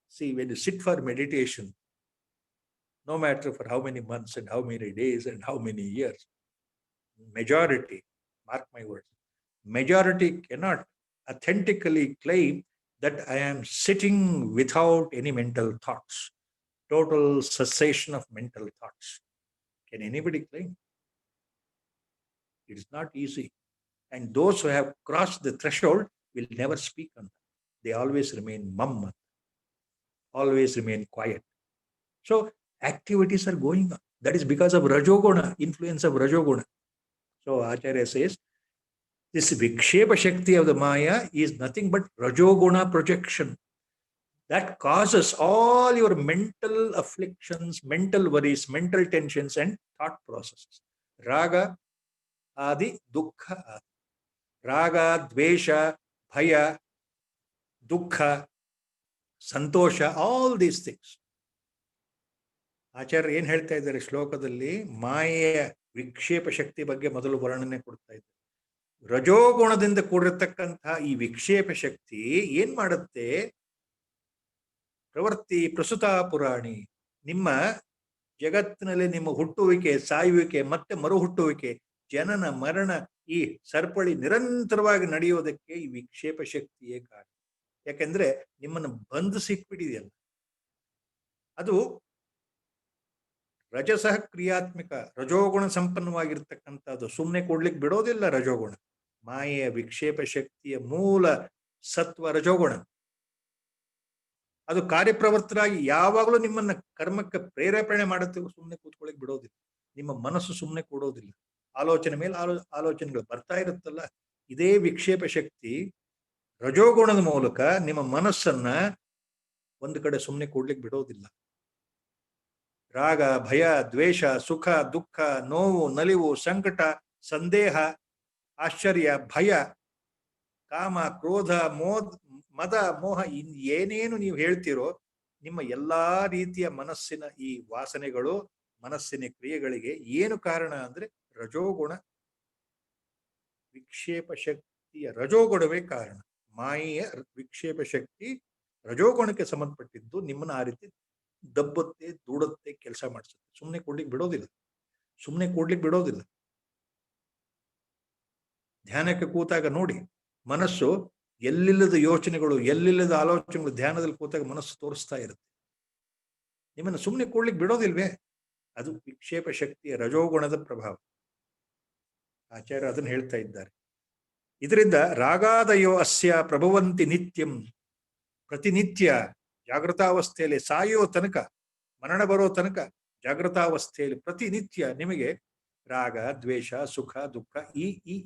See, when you sit for meditation, no matter for how many months and how many days and how many years, majority, mark my words, majority cannot authentically claim that I am sitting without any mental thoughts, total cessation of mental thoughts. Can anybody claim? It is not easy. And those who have crossed the threshold will never speak on that. They always remain mum, always remain quiet. So activities are going on. That is because of Rajoguna, influence of Rajoguna. So Acharya says, this Vikshepa Shakti of the Maya is nothing but Rajoguna projection that causes all your mental afflictions, mental worries, mental tensions, and thought processes. Raga, Adi, Dukkha, Adi. Raga, Dvesha, Bhaya, Dukkha, Santosha, all these things. ಆಚಾರ್ಯ ಏನ್ ಹೇಳ್ತಾ ಇದ್ದಾರೆ ಶ್ಲೋಕದಲ್ಲಿ? ಮಾಯೆಯ ವಿಕ್ಷೇಪ ಶಕ್ತಿ ಬಗ್ಗೆ ಮೊದಲು ವರ್ಣನೆ ಕೊಡ್ತಾ ಇದ್ದಾರೆ. ರಜೋಗುಣದಿಂದ ಕೂಡಿರತಕ್ಕಂತಹ ಈ ವಿಕ್ಷೇಪ ಶಕ್ತಿ ಏನ್ ಮಾಡುತ್ತೆ? ಪ್ರವೃತ್ತಿ ಪ್ರಸುತಾ ಪುರಾಣಿ, ನಿಮ್ಮ ಜಗತ್ತಿನಲ್ಲಿ ನಿಮ್ಮ ಹುಟ್ಟುವಿಕೆ, ಸಾಯುವಿಕೆ, ಮತ್ತೆ ಮರು ಹುಟ್ಟುವಿಕೆ, ಜನನ ಮರಣ, ಈ ಸರಪಳಿ ನಿರಂತರವಾಗಿ ನಡೆಯೋದಕ್ಕೆ ಈ ವಿಕ್ಷೇಪ ಶಕ್ತಿಯೇ ಕಾರಣ. ಯಾಕೆಂದ್ರೆ ನಿಮ್ಮನ್ನು ಬಂಧಿಸಿಕ್ಬಿಟ್ಟಿದೆಯಲ್ಲ. ಅದು ರಜಸಃ ಕ್ರಿಯಾತ್ಮಕ, ರಜೋಗುಣ ಸಂಪನ್ನವಾಗಿರ್ತಕ್ಕಂಥದ್ದು. ಸುಮ್ಮನೆ ಕೊಡ್ಲಿಕ್ಕೆ ಬಿಡೋದಿಲ್ಲ ರಜೋಗುಣ. ಮಾಯೆಯ ವಿಕ್ಷೇಪ ಶಕ್ತಿಯ ಮೂಲ ಸತ್ವ ರಜೋಗುಣ. ಅದು ಕಾರ್ಯಪ್ರವೃತ್ತರಾಗಿ ಯಾವಾಗಲೂ ನಿಮ್ಮನ್ನ ಕರ್ಮಕ್ಕೆ ಪ್ರೇರೇಪಣೆ ಮಾಡುತ್ತೆ. ಸುಮ್ಮನೆ ಕೂತ್ಕೊಳ್ಳಿಕ್ ಬಿಡೋದಿಲ್ಲ. ನಿಮ್ಮ ಮನಸ್ಸು ಸುಮ್ಮನೆ ಕೊಡೋದಿಲ್ಲ. ಆಲೋಚನೆ ಮೇಲೆ ಆಲೋಚನೆಗಳು ಬರ್ತಾ ಇರುತ್ತಲ್ಲ. ಇದೇ ವಿಕ್ಷೇಪ ಶಕ್ತಿ ರಜೋಗುಣದ ಮೂಲಕ ನಿಮ್ಮ ಮನಸ್ಸನ್ನ ಒಂದು ಕಡೆ ಸುಮ್ಮನೆ ಕೊಡ್ಲಿಕ್ಕೆ ಬಿಡೋದಿಲ್ಲ. ರಾಗ, ಭಯ, ದ್ವೇಷ, ಸುಖ, ದುಃಖ, ನೋವು, ನಲಿವು, ಸಂಕಟ, ಸಂದೇಹ, ಆಶ್ಚರ್ಯ, ಭಯ, ಕಾಮ, ಕ್ರೋಧ, ಮದ, ಮೋಹ, ಏನೇನು ನೀವು ಹೇಳ್ತೀರೋ, ನಿಮ್ಮ ಎಲ್ಲಾ ರೀತಿಯ ಮನಸ್ಸಿನ ಈ ವಾಸನೆಗಳು, ಮನಸ್ಸಿನ ಕ್ರಿಯೆಗಳಿಗೆ ಏನು ಕಾರಣ ಅಂದ್ರೆ ರಜೋಗುಣ, ವಿಕ್ಷೇಪ ಶಕ್ತಿಯ ರಜೋಗುಣವೇ ಕಾರಣ. ಮಾಯೆಯ ವಿಕ್ಷೇಪ ಶಕ್ತಿ ರಜೋಗುಣಕ್ಕೆ ಸಂಬಂಧಪಟ್ಟಿದ್ದು ನಿಮ್ಮನ್ನ ಆ ರೀತಿ ದಬ್ಬುತ್ತೆ, ದೂಡುತ್ತೆ, ಕೆಲಸ ಮಾಡಿಸುತ್ತೆ. ಸುಮ್ಮನೆ ಕೊಡ್ಲಿಕ್ಕೆ ಬಿಡೋದಿಲ್ಲ. ಸುಮ್ಮನೆ ಕೊಡ್ಲಿಕ್ಕೆ ಬಿಡೋದಿಲ್ಲ. ಧ್ಯಾನಕ್ಕೆ ಕೂತಾಗ ನೋಡಿ, ಮನಸ್ಸು ಎಲ್ಲಿಲ್ಲದ ಯೋಚನೆಗಳು, ಎಲ್ಲಿಲ್ಲದ ಆಲೋಚನೆಗಳು ಧ್ಯಾನದಲ್ಲಿ ಕೂತಾಗ ಮನಸ್ಸು ತೋರಿಸ್ತಾ ಇರುತ್ತೆ. ನಿಮ್ಮನ್ನು ಸುಮ್ಮನೆ ಕೊಡ್ಲಿಕ್ಕೆ ಬಿಡೋದಿಲ್ವೇ? ಅದು ವಿಕ್ಷೇಪ ಶಕ್ತಿಯ ರಜೋಗುಣದ ಪ್ರಭಾವ. ಆಚಾರ್ಯ ಅದನ್ನು ಹೇಳ್ತಾ ಇದ್ದಾರೆ. ಇದರಿಂದ ರಾಗಾದಯೋ ಅಸ್ಯ ಪ್ರಭವಂತಿ ನಿತ್ಯಂ, ಪ್ರತಿನಿತ್ಯ ಜಾಗೃತಾವಸ್ಥೆಯಲ್ಲಿ ಸಾಯೋ ತನಕ, ಮರಣ ಬರೋ ತನಕ ಜಾಗೃತಾವಸ್ಥೆಯಲ್ಲಿ ಪ್ರತಿನಿತ್ಯ ನಿಮಗೆ ರಾಗ, ದ್ವೇಷ, ಸುಖ, ದುಃಖ,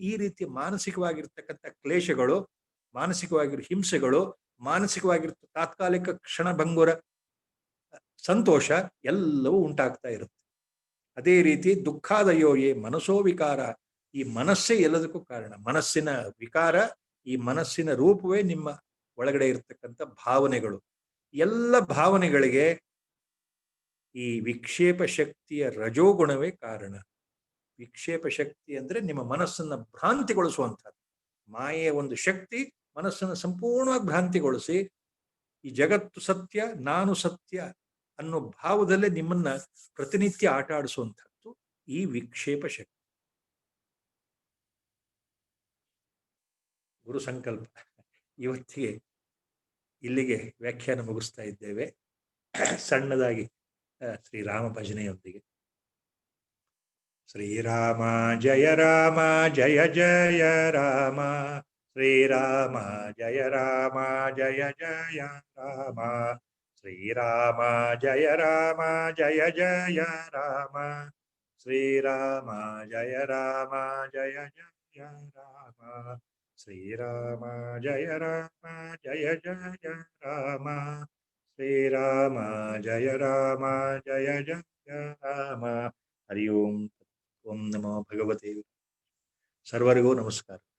ಈ ರೀತಿಯ ಮಾನಸಿಕವಾಗಿರ್ತಕ್ಕಂಥ ಕ್ಲೇಶಗಳು, ಮಾನಸಿಕವಾಗಿರೋ ಹಿಂಸೆಗಳು, ಮಾನಸಿಕವಾಗಿರ್ತ ತಾತ್ಕಾಲಿಕ ಕ್ಷಣಭಂಗುರ ಸಂತೋಷ ಎಲ್ಲವೂ ಉಂಟಾಗ್ತಾ ಇರುತ್ತೆ. ಅದೇ ರೀತಿ ದುಃಖಾದಯೋಯೇ ಮನಸೋ ವಿಕಾರ, ಈ ಮನಸ್ಸೇ ಎಲ್ಲದಕ್ಕೂ ಕಾರಣ. ಮನಸ್ಸಿನ ವಿಕಾರ, ಈ ಮನಸ್ಸಿನ ರೂಪವೇ ನಿಮ್ಮ ಒಳಗಡೆ ಇರತಕ್ಕಂಥ ಭಾವನೆಗಳು. ಎಲ್ಲ ಭಾವನೆಗಳಿಗೆ ಈ ವಿಕ್ಷೇಪ ಶಕ್ತಿಯ ರಜೋಗುಣವೇ ಕಾರಣ. ವಿಕ್ಷೇಪ ಶಕ್ತಿ ಅಂದ್ರೆ ನಿಮ್ಮ ಮನಸ್ಸನ್ನ ಭ್ರಾಂತಿಗೊಳಿಸುವಂಥದ್ದು. ಮಾಯೆಯ ಒಂದು ಶಕ್ತಿ ಮನಸ್ಸನ್ನು ಸಂಪೂರ್ಣವಾಗಿ ಭ್ರಾಂತಿಗೊಳಿಸಿ ಈ ಜಗತ್ತು ಸತ್ಯ, ನಾನು ಸತ್ಯ ಅನ್ನೋ ಭಾವದಲ್ಲೇ ನಿಮ್ಮನ್ನ ಪ್ರತಿನಿತ್ಯ ಆಟ ಆಡಿಸುವಂಥದ್ದು ಈ ವಿಕ್ಷೇಪ ಶಕ್ತಿ. ಗುರು ಸಂಕಲ್ಪ ಇವತ್ತಿಗೆ ಇಲ್ಲಿಗೆ ವ್ಯಾಖ್ಯಾನ ಮುಗಿಸ್ತಾ ಇದ್ದೇವೆ, ಸಣ್ಣದಾಗಿ ಶ್ರೀರಾಮ ಭಜನೆಯೊಂದಿಗೆ. श्रीराम जय जय राम, श्रीराम जय जय राम, श्रीराम जय जय राम, श्रीराम जय जय राम, श्रीराम जय जय राम, श्रीराम जय जय राम. हरि ओम. ओम नमो भगवते. सर्वरिಗೂ नमस्कार.